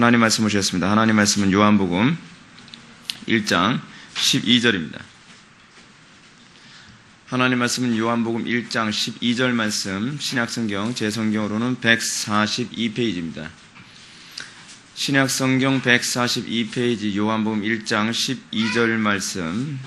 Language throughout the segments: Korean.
하나님 말씀 오셨습니다. 하나님 말씀은 요한복음 1장 12절입니다. 하나님 말씀은 요한복음 1장 12절 말씀, 신약성경 제 성경으로는 142페이지입니다. 신약성경 142페이지 요한복음 1장 12절 말씀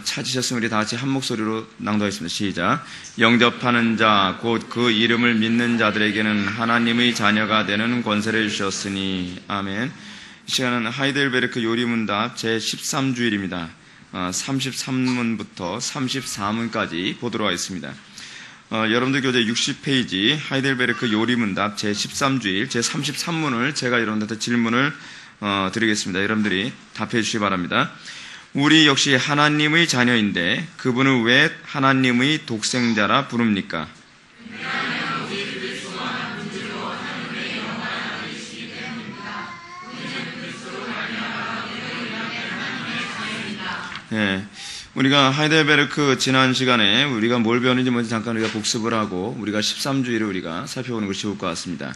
찾으셨으면 우리 다같이 한 목소리로 낭독하겠습니다. 시작. 영접하는 자 곧 그 이름을 믿는 자들에게는 하나님의 자녀가 되는 권세를 주셨으니 아멘. 이 시간은 하이델베르크 요리문답 제13주일입니다. 33문부터 34문까지 보도록 하겠습니다. 여러분들 교재 60페이지 하이델베르크 요리문답 제13주일 제33문을 제가 여러분들한테 질문을 드리겠습니다. 여러분들이 답해 주시기 바랍니다. 우리 역시 하나님의 자녀인데 그분은 왜 하나님의 독생자라 부릅니까? 네, 우리가 하이델베르크 지난 시간에 우리가 뭘 배웠는지 먼저 잠깐 우리가 복습을 하고 우리가 13주일을 우리가 살펴보는 것이 좋을 것 같습니다.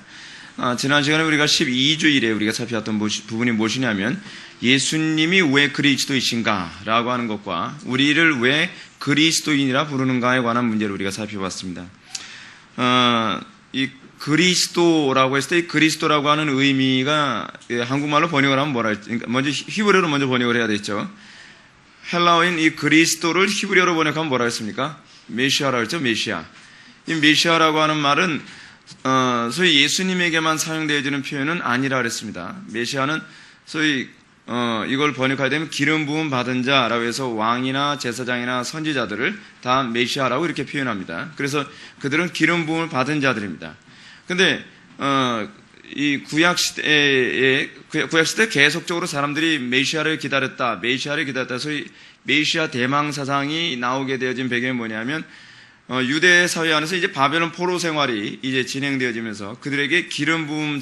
지난 시간에 우리가 12주일에 우리가 살펴봤던 부분이 무엇이냐면 예수님이 왜 그리스도이신가 라고 하는 것과 우리를 왜 그리스도인이라 부르는가에 관한 문제를 우리가 살펴봤습니다. 이 그리스도라고 했을 때 이 그리스도라고 하는 의미가 한국말로 번역을 하면 뭐라 했죠? 그러니까 먼저 히브리어로 먼저 번역을 해야 되겠죠. 헬라어인 이 그리스도를 히브리어로 번역하면 뭐라 했습니까? 메시아라고 했죠. 메시아. 이 메시아라고 하는 말은 소위 예수님에게만 사용되어지는 표현은 아니라 그랬습니다. 메시아는 소위 이걸 번역하게 되면 기름 부음 받은 자라고 해서 왕이나 제사장이나 선지자들을 다 메시아라고 이렇게 표현합니다. 그래서 그들은 기름 부음을 받은 자들입니다. 근데 이 구약 시대에 계속적으로 사람들이 메시아를 기다렸다. 소위 메시아 대망 사상이 나오게 되어진 배경이 뭐냐면 유대 사회 안에서 이제 바벨론 포로 생활이 이제 진행되어지면서 그들에게 기름 부음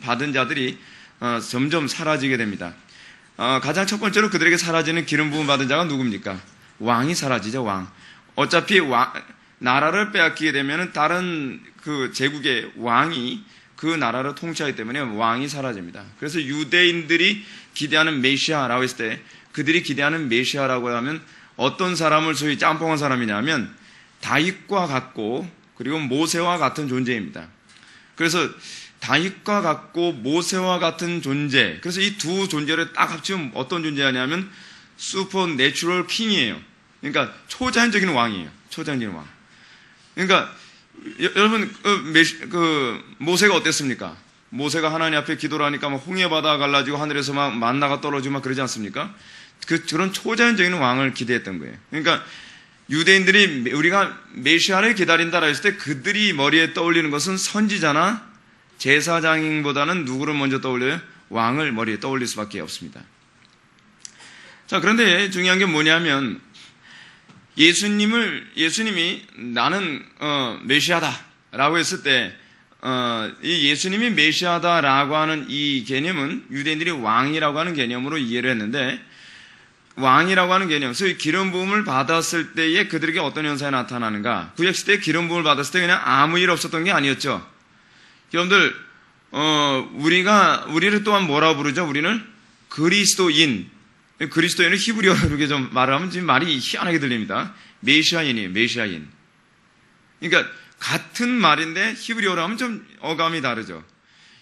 받은 자들이 점점 사라지게 됩니다. 가장 첫 번째로 그들에게 사라지는 기름 부음 받은 자가 누굽니까? 왕이 사라지죠, 왕. 어차피 나라를 빼앗기게 되면 다른 그 제국의 왕이 그 나라를 통치하기 때문에 왕이 사라집니다. 그래서 유대인들이 기대하는 메시아라고 했을 때 그들이 기대하는 메시아라고 하면 어떤 사람을 소위 짬뽕한 사람이냐면 다윗과 같고 그리고 모세와 같은 존재입니다. 그래서 다윗과 같고 모세와 같은 존재, 그래서 이 두 존재를 딱 합치면 어떤 존재냐면 슈퍼 내추럴 킹이에요. 그러니까 초자연적인 왕이에요. 초자연적인 왕. 그러니까 여러분 모세가 어땠습니까? 모세가 하나님 앞에 기도를 하니까 막 홍해 바다가 갈라지고 하늘에서 막 만나가 떨어지고 막 그러지 않습니까? 그런 초자연적인 왕을 기대했던 거예요. 그러니까 유대인들이 우리가 메시아를 기다린다라 했을 때 그들이 머리에 떠올리는 것은 선지자나 제사장보다는 누구를 먼저 떠올려요? 왕을 머리에 떠올릴 수밖에 없습니다. 자, 그런데 중요한 게 뭐냐면 예수님이 나는 메시아다라고 했을 때 이 예수님이 메시아다라고 하는 이 개념은 유대인들이 왕이라고 하는 개념으로 이해를 했는데 왕이라고 하는 개념, 소위 기름 부음을 받았을 때에 그들에게 어떤 현상이 나타나는가? 구약시대에 기름 부음을 받았을 때 그냥 아무 일 없었던 게 아니었죠. 여러분들 우리를 또한 뭐라고 부르죠? 우리는 그리스도인. 그리스도인을 히브리어로 이렇게 좀 말을 하면 지금 말이 희한하게 들립니다. 메시아인이에요, 메시아인. 그러니까 같은 말인데 히브리어로 하면 좀 어감이 다르죠.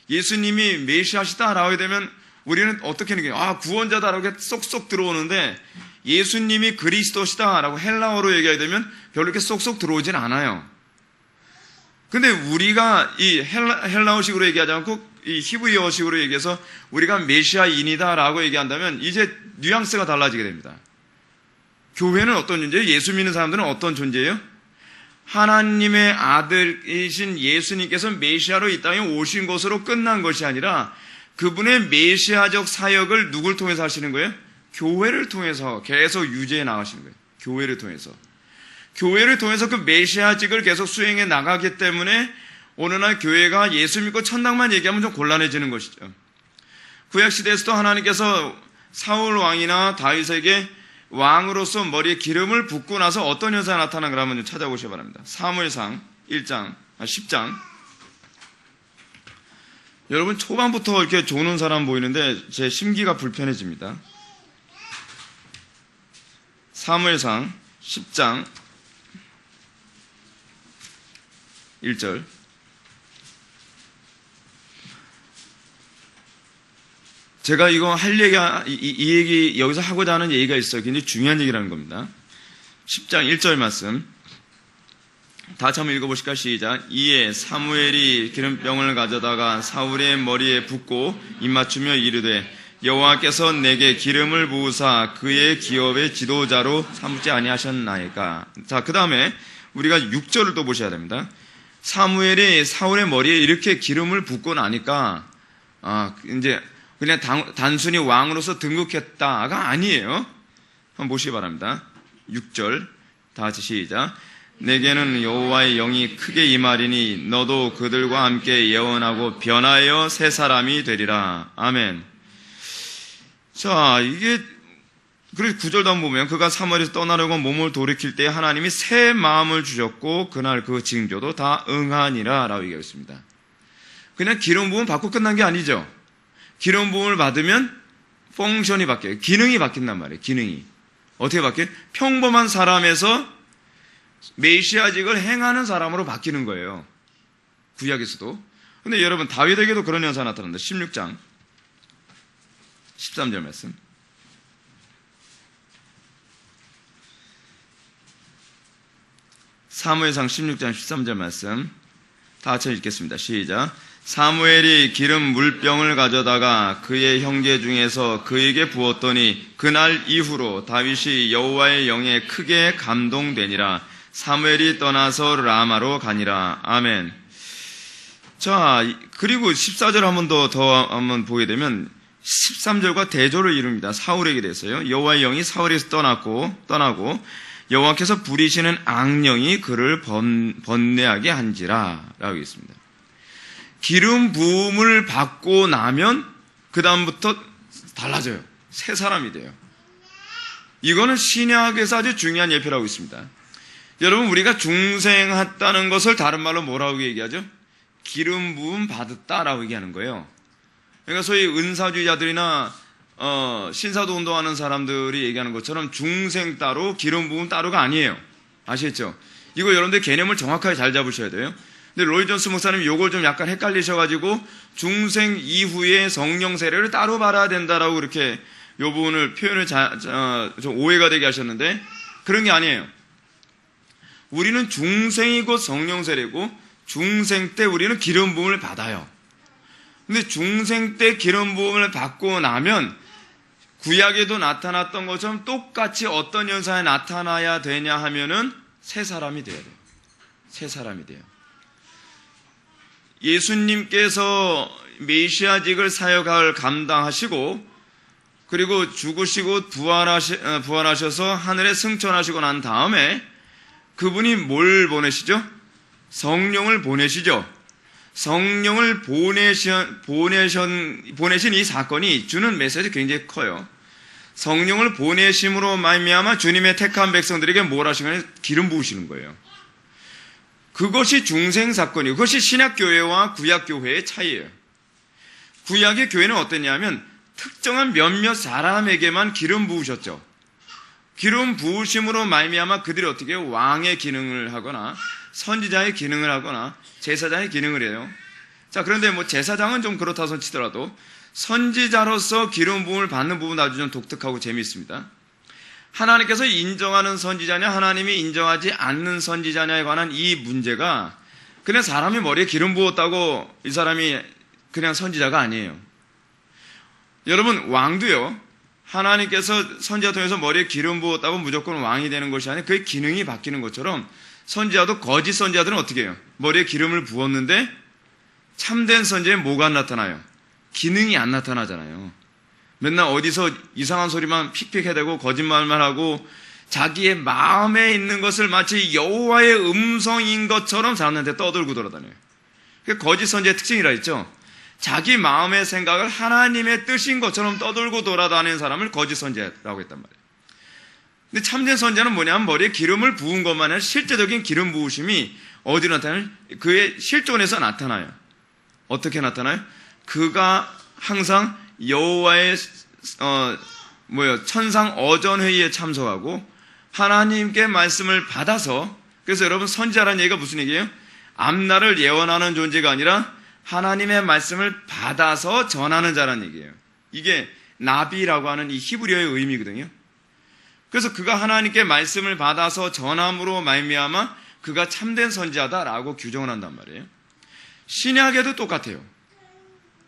예수님이 메시아시다라고 하게 되면 우리는 어떻게 느껴요? 구원자다라고 쏙쏙 들어오는데 예수님이 그리스도시다라고 헬라어로 얘기하게 되면 별로 이렇게 쏙쏙 들어오진 않아요. 근데 우리가 이 헬라어식으로 얘기하지 않고 이 히브리어식으로 얘기해서 우리가 메시아인이다라고 얘기한다면 이제 뉘앙스가 달라지게 됩니다. 교회는 어떤 존재예요? 예수 믿는 사람들은 어떤 존재예요? 하나님의 아들이신 예수님께서 메시아로 이 땅에 오신 것으로 끝난 것이 아니라 그분의 메시아적 사역을 누굴 통해서 하시는 거예요? 교회를 통해서 계속 유지해 나가시는 거예요. 교회를 통해서 그 메시아직을 계속 수행해 나가기 때문에 오늘날 교회가 예수 믿고 천당만 얘기하면 좀 곤란해지는 것이죠. 구약시대에서도 하나님께서 사울 왕이나 다윗에게 왕으로서 머리에 기름을 붓고 나서 어떤 현상이 나타나는가 한번 좀 찾아보시기 바랍니다. 사무엘상 10장 여러분 초반부터 이렇게 조는 사람 보이는데 제 심기가 불편해집니다. 사무엘상 10장 1절. 제가 이거 할 얘기가, 이 얘기, 여기서 하고자 하는 얘기가 있어요. 굉장히 중요한 얘기라는 겁니다. 10장 1절 말씀. 다 같이 한번 읽어보실까? 시작. 이에 사무엘이 기름병을 가져다가 사울의 머리에 붓고 입맞추며 이르되 여호와께서 내게 기름을 부으사 그의 기업의 지도자로 삼지 아니하셨나이까. 자, 그 다음에 우리가 6절을 또 보셔야 됩니다. 사무엘이 사울의 머리에 이렇게 기름을 붓고 나니까 이제 그냥 단순히 왕으로서 등극했다가 아니에요. 한번 보시기 바랍니다. 6절 다 같이 시작. 내게는 여호와의 영이 크게 임하리니 너도 그들과 함께 예언하고 변하여 새 사람이 되리라. 아멘. 자, 이게 그래서 9절도 한번 보면 그가 사무엘에서 떠나려고 몸을 돌이킬 때 하나님이 새 마음을 주셨고 그날 그 징조도 다 응하니라 라고 얘기하고 있습니다. 그냥 기름 부음 받고 끝난 게 아니죠. 기름 부음을 받으면 펑션이 바뀌어요. 기능이 바뀐단 말이에요. 기능이. 어떻게 바뀌어요? 평범한 사람에서 메시아직을 행하는 사람으로 바뀌는 거예요. 구약에서도. 근데 여러분 다윗에게도 그런 현상이 나타난다. 16장 13절 말씀. 사무엘상 16장 13절 말씀 다 같이 읽겠습니다. 시작. 사무엘이 기름 물병을 가져다가 그의 형제 중에서 그에게 부었더니 그날 이후로 다윗이 여호와의 영에 크게 감동되니라. 사무엘이 떠나서 라마로 가니라. 아멘. 자, 그리고 14절 더 한번 보게 되면 13절과 대조를 이룹니다. 사울에게 대해서요. 여호와의 영이 사울에서 떠나고 여호와께서 부리시는 악령이 그를 번뇌하게 한지라 라고 있습니다. 기름 부음을 받고 나면 그 다음부터 달라져요. 새 사람이 돼요. 이거는 신약에서 아주 중요한 예표라고 있습니다. 여러분 우리가 중생했다는 것을 다른 말로 뭐라고 얘기하죠? 기름 부음 받았다라고 얘기하는 거예요. 그러니까 소위 은사주의자들이나 신사도 운동하는 사람들이 얘기하는 것처럼 중생 따로 기름 부음 따로가 아니에요. 아시겠죠? 이거 여러분들 개념을 정확하게 잘 잡으셔야 돼요. 근데 로이 존스 목사님이 이걸 좀 약간 헷갈리셔가지고 중생 이후에 성령 세례를 따로 받아야 된다라고 그렇게 이 부분을 표현을 좀 오해가 되게 하셨는데 그런 게 아니에요. 우리는 중생이고 성령 세례고 중생 때 우리는 기름 부음을 받아요. 근데 중생 때 기름 부음을 받고 나면 구약에도 나타났던 것처럼 똑같이 어떤 현상에 나타나야 되냐 하면은 새 사람이 돼야 돼요. 새 사람이 돼요. 예수님께서 메시아직을 사역을 감당하시고 그리고 죽으시고 부활하셔서 하늘에 승천하시고 난 다음에 그분이 뭘 보내시죠? 성령을 보내시죠. 성령을 보내신 이 사건이 주는 메시지 굉장히 커요. 성령을 보내심으로 말미암아 주님의 택한 백성들에게 뭘 하신 거예요? 기름 부으시는 거예요. 그것이 중생 사건이고 그것이 신약교회와 구약교회의 차이예요. 구약의 교회는 어땠냐면 특정한 몇몇 사람에게만 기름 부으셨죠. 기름 부으심으로 말미암아 그들이 어떻게 왕의 기능을 하거나 선지자의 기능을 하거나 제사장의 기능을 해요. 자, 그런데 뭐 제사장은 좀 그렇다 손 치더라도 선지자로서 기름 부음을 받는 부분은 아주 좀 독특하고 재미있습니다. 하나님께서 인정하는 선지자냐 하나님이 인정하지 않는 선지자냐에 관한 이 문제가 그냥 사람이 머리에 기름 부었다고 이 사람이 그냥 선지자가 아니에요. 여러분 왕도요. 하나님께서 선지자 통해서 머리에 기름 부었다고 무조건 왕이 되는 것이 아니라 그의 기능이 바뀌는 것처럼 선지자도 거짓 선지자들은 어떻게 해요? 머리에 기름을 부었는데 참된 선지자에 뭐가 나타나요? 기능이 안 나타나잖아요. 맨날 어디서 이상한 소리만 픽픽해대고 거짓말만 하고 자기의 마음에 있는 것을 마치 여호와의 음성인 것처럼 사람한테 떠들고 돌아다녀요. 그게 거짓 선지자의 특징이라 했죠. 자기 마음의 생각을 하나님의 뜻인 것처럼 떠들고 돌아다니는 사람을 거짓 선지자라고 했단 말이에요. 근데 참된 선지자는 뭐냐면 머리에 기름을 부은 것만 아니라 실제적인 기름 부으심이 어디로 나타나요? 그의 실존에서 나타나요. 어떻게 나타나요? 그가 항상 여호와의 천상 어전회의에 참석하고 하나님께 말씀을 받아서, 그래서 여러분 선지자라는 얘기가 무슨 얘기예요? 앞날을 예언하는 존재가 아니라 하나님의 말씀을 받아서 전하는 자라는 얘기예요. 이게 나비라고 하는 이 히브리어의 의미거든요. 그래서 그가 하나님께 말씀을 받아서 전함으로 말미암아 그가 참된 선지자다라고 규정을 한단 말이에요. 신약에도 똑같아요.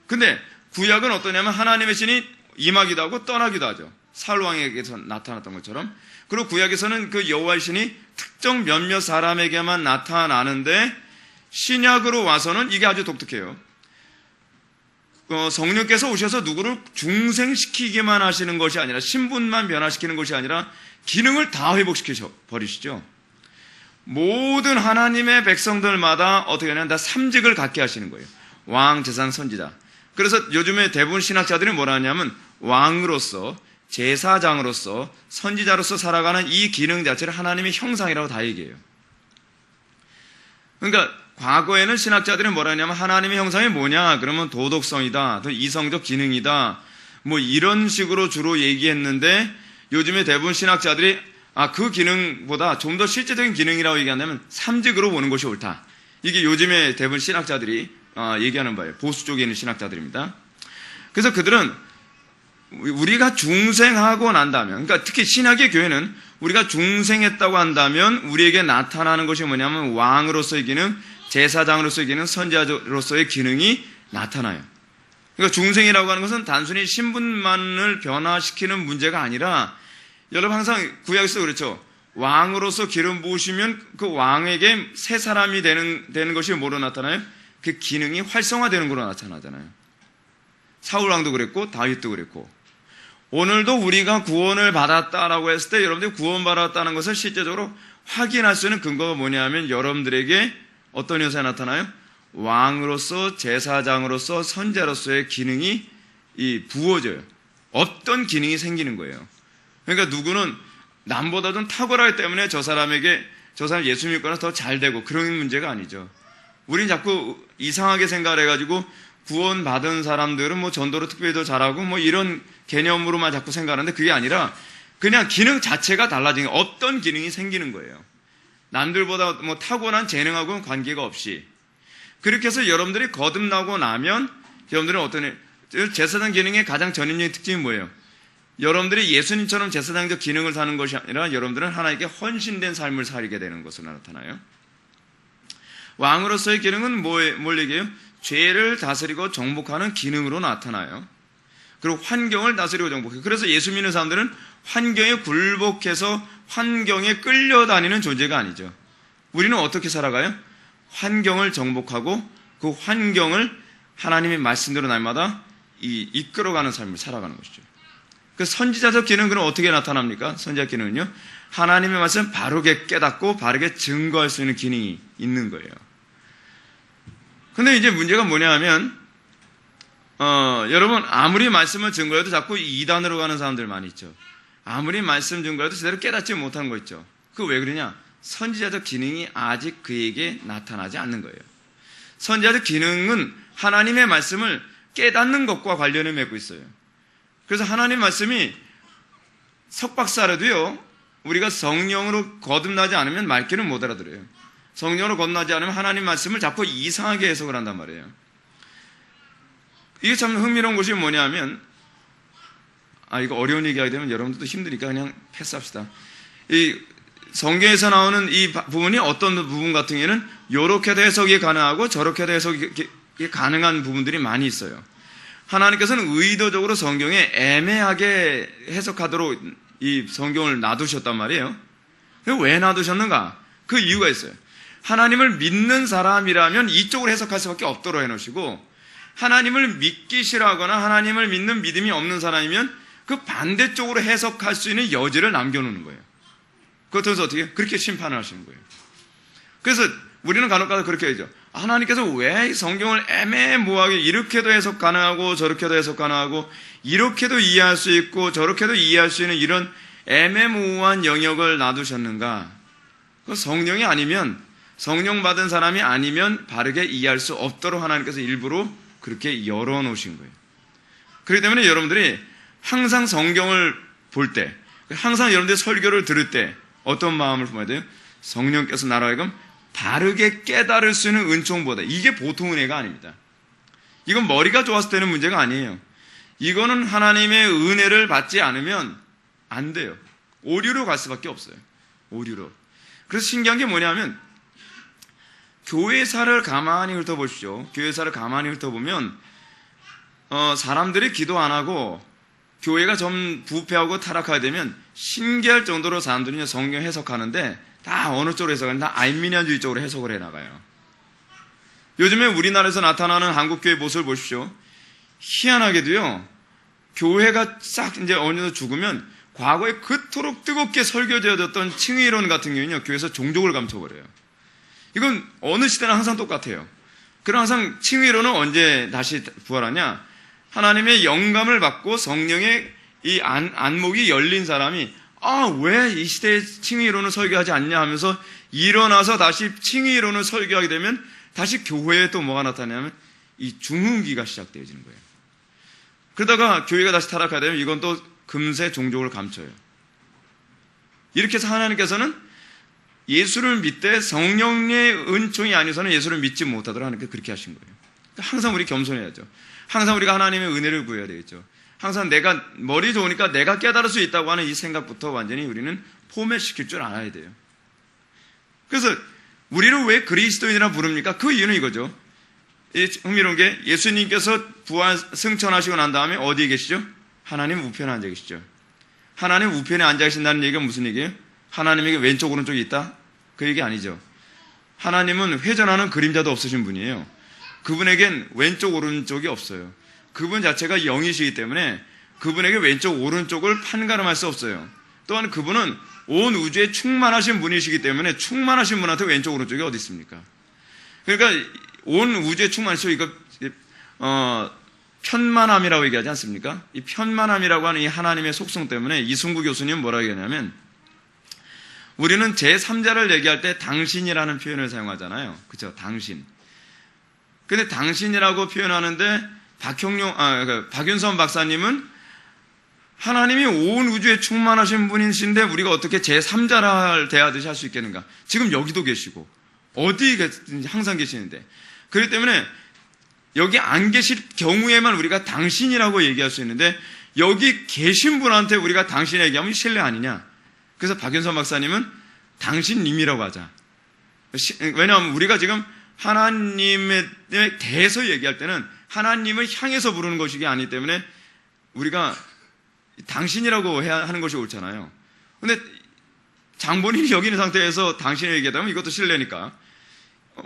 근데 구약은 어떠냐면 하나님의 신이 임하기도 하고 떠나기도 하죠. 사울 왕에게서 나타났던 것처럼. 그리고 구약에서는 그 여호와의 신이 특정 몇몇 사람에게만 나타나는데, 신약으로 와서는 이게 아주 독특해요. 성령께서 오셔서 누구를 중생시키기만 하시는 것이 아니라, 신분만 변화시키는 것이 아니라 기능을 다 회복시켜 버리시죠. 모든 하나님의 백성들마다 어떻게 하냐면 다 삼직을 갖게 하시는 거예요. 왕, 제사장, 선지자. 그래서 요즘에 대부분 신학자들이 뭐라 하냐면 왕으로서, 제사장으로서, 선지자로서 살아가는 이 기능 자체를 하나님의 형상이라고 다 얘기해요. 그러니까 과거에는 신학자들이 뭐라 하냐면 하나님의 형상이 뭐냐? 그러면 도덕성이다, 또 이성적 기능이다, 뭐 이런 식으로 주로 얘기했는데, 요즘에 대부분 신학자들이 그 기능보다 좀 더 실제적인 기능이라고 얘기한다면 삼직으로 보는 것이 옳다. 이게 요즘에 대부분 신학자들이 얘기하는 바예요. 보수 쪽에 있는 신학자들입니다. 그래서 그들은 우리가 중생하고 난다면, 그러니까 특히 신약의 교회는 우리가 중생했다고 한다면 우리에게 나타나는 것이 뭐냐면 왕으로서의 기능, 제사장으로서의 기능, 선지자로서의 기능이 나타나요. 그러니까 중생이라고 하는 것은 단순히 신분만을 변화시키는 문제가 아니라, 여러분 항상 구약에서 그렇죠. 왕으로서 기름 부으시면 그 왕에게 새 사람이 되는 것이 뭐로 나타나요? 그 기능이 활성화되는 것으로 나타나잖아요. 사울 왕도 그랬고 다윗도 그랬고, 오늘도 우리가 구원을 받았다라고 했을 때 여러분들이 구원받았다는 것을 실제적으로 확인할 수 있는 근거가 뭐냐면, 여러분들에게 어떤 현상이 나타나요? 왕으로서, 제사장으로서, 선지자로서의 기능이 부어져요. 어떤 기능이 생기는 거예요. 그러니까 누구는 남보다 좀 탁월하기 때문에 저 사람 예수 믿거나 더 잘 되고 그런 문제가 아니죠. 우린 자꾸 이상하게 생각을 해가지고 구원받은 사람들은 뭐 전도를 특별히 더 잘하고 뭐 이런 개념으로만 자꾸 생각하는데, 그게 아니라 그냥 기능 자체가 달라지는, 어떤 기능이 생기는 거예요. 남들보다 뭐 타고난 재능하고는 관계가 없이. 그렇게 해서 여러분들이 거듭나고 나면 여러분들은 어떤 제사장 기능의 가장 전인적인 특징이 뭐예요? 여러분들이 예수님처럼 제사장적 기능을 사는 것이 아니라 여러분들은 하나님께 헌신된 삶을 살게 되는 것으로 나타나요. 왕으로서의 기능은 뭘 얘기해요? 죄를 다스리고 정복하는 기능으로 나타나요. 그리고 환경을 다스리고 정복해요. 그래서 예수 믿는 사람들은 환경에 굴복해서 환경에 끌려다니는 존재가 아니죠. 우리는 어떻게 살아가요? 환경을 정복하고 그 환경을 하나님의 말씀대로 날마다 이끌어가는 삶을 살아가는 것이죠. 그 선지자적 기능은 그럼 어떻게 나타납니까? 선지자 기능은요, 하나님의 말씀을 바르게 깨닫고 바르게 증거할 수 있는 기능이 있는 거예요. 근데 이제 문제가 뭐냐 하면, 여러분, 아무리 말씀을 증거해도 자꾸 이단으로 가는 사람들 많이 있죠. 아무리 말씀 증거해도 제대로 깨닫지 못하는 거 있죠. 그거 왜 그러냐? 선지자적 기능이 아직 그에게 나타나지 않는 거예요. 선지자적 기능은 하나님의 말씀을 깨닫는 것과 관련을 맺고 있어요. 그래서 하나님 말씀이 석박사라도요, 우리가 성령으로 거듭나지 않으면 말귀를 못 알아들어요. 성령으로 거듭나지 않으면 하나님 말씀을 자꾸 이상하게 해석을 한단 말이에요. 이게 참 흥미로운 것이 뭐냐면, 이거 어려운 얘기하게 되면 여러분들도 힘드니까 그냥 패스합시다. 이 성경에서 나오는 이 부분이 어떤 부분 같은 경우에는 이렇게도 해석이 가능하고 저렇게도 해석이 가능한 부분들이 많이 있어요. 하나님께서는 의도적으로 성경에 애매하게 해석하도록 이 성경을 놔두셨단 말이에요. 왜 놔두셨는가? 그 이유가 있어요. 하나님을 믿는 사람이라면 이쪽으로 해석할 수밖에 없도록 해놓으시고, 하나님을 믿기 싫어하거나 하나님을 믿는 믿음이 없는 사람이면 그 반대쪽으로 해석할 수 있는 여지를 남겨놓는 거예요. 그것에서 어떻게? 그렇게 심판을 하시는 거예요. 그래서 우리는 간혹가다 그렇게 하죠. 하나님께서 왜 성경을 애매모호하게 이렇게도 해석 가능하고 저렇게도 해석 가능하고 이렇게도 이해할 수 있고 저렇게도 이해할 수 있는 이런 애매모호한 영역을 놔두셨는가? 그 성령이 아니면, 성령 받은 사람이 아니면 바르게 이해할 수 없도록 하나님께서 일부러 그렇게 열어놓으신 거예요. 그렇기 때문에 여러분들이 항상 성경을 볼 때, 항상 여러분들이 설교를 들을 때 어떤 마음을 품어야 돼요? 성령께서 나로 하여금 바르게 깨달을 수 있는 은총보다, 이게 보통 은혜가 아닙니다. 이건 머리가 좋았을 때는 문제가 아니에요. 이거는 하나님의 은혜를 받지 않으면 안 돼요. 오류로 갈 수밖에 없어요. 오류로. 그래서 신기한 게 뭐냐면, 교회사를 가만히 훑어보십시오. 교회사를 가만히 훑어보면 사람들이 기도 안 하고 교회가 좀 부패하고 타락하게 되면 신기할 정도로 사람들이 성경 해석하는데 다 어느 쪽으로 해석하는, 다 알미니안주의 쪽으로 해석을 해나가요. 요즘에 우리나라에서 나타나는 한국교회 모습을 보십시오. 희한하게도요, 교회가 싹 이제 어느 정도 죽으면 과거에 그토록 뜨겁게 설교되어졌던 칭의론 같은 경우는요, 교회에서 종족을 감춰버려요. 이건 어느 시대나 항상 똑같아요. 그럼 항상 칭의론은 언제 다시 부활하냐? 하나님의 영감을 받고 성령의 이 안목이 열린 사람이 왜 이 시대에 칭의론을 설교하지 않냐 하면서 일어나서 다시 칭의론을 설교하게 되면 다시 교회에 또 뭐가 나타나냐면 이 중흥기가 시작되어지는 거예요. 그러다가 교회가 다시 타락하게 되면 이건 또 금세 종족을 감춰요. 이렇게 해서 하나님께서는 예수를 믿되 성령의 은총이 아니어서는 예수를 믿지 못하도록 하나님께서 그렇게 하신 거예요. 항상 우리 겸손해야죠. 항상 우리가 하나님의 은혜를 구해야 되겠죠. 항상 내가 머리 좋으니까 내가 깨달을 수 있다고 하는 이 생각부터 완전히 우리는 포맷시킬 줄 알아야 돼요. 그래서 우리를 왜 그리스도인이라 부릅니까? 그 이유는 이거죠. 흥미로운 게 예수님께서 부활 승천하시고 난 다음에 어디에 계시죠? 하나님 우편에 앉아 계시죠. 하나님 우편에 앉아 계신다는 얘기가 무슨 얘기예요? 하나님에게 왼쪽 오른쪽이 있다? 그 얘기 아니죠. 하나님은 회전하는 그림자도 없으신 분이에요. 그분에겐 왼쪽 오른쪽이 없어요. 그분 자체가 영이시기 때문에 그분에게 왼쪽 오른쪽을 판가름할 수 없어요. 또한 그분은 온 우주에 충만하신 분이시기 때문에 충만하신 분한테 왼쪽 오른쪽이 어디 있습니까? 그러니까 온 우주에 충만하시고 이거 편만함이라고 얘기하지 않습니까? 이 편만함이라고 하는 이 하나님의 속성 때문에 이승구 교수님은 뭐라고 얘기하냐면, 우리는 제3자를 얘기할 때 당신이라는 표현을 사용하잖아요. 그렇죠? 당신. 근데 당신이라고 표현하는데 박윤선 박사님은 하나님이 온 우주에 충만하신 분이신데 우리가 어떻게 제3자를 대하듯이 할 수 있겠는가? 지금 여기도 계시고 어디 계신지 항상 계시는데, 그렇기 때문에 여기 안 계실 경우에만 우리가 당신이라고 얘기할 수 있는데 여기 계신 분한테 우리가 당신 얘기하면 신뢰 아니냐? 그래서 박윤선 박사님은 당신님이라고 하자. 왜냐하면 우리가 지금 하나님에 대해서 얘기할 때는 하나님을 향해서 부르는 것이 아니기 때문에 우리가 당신이라고 해야 하는 것이 옳잖아요. 근데 장본인이 여기 있는 상태에서 당신을 얘기하다면 이것도 신뢰니까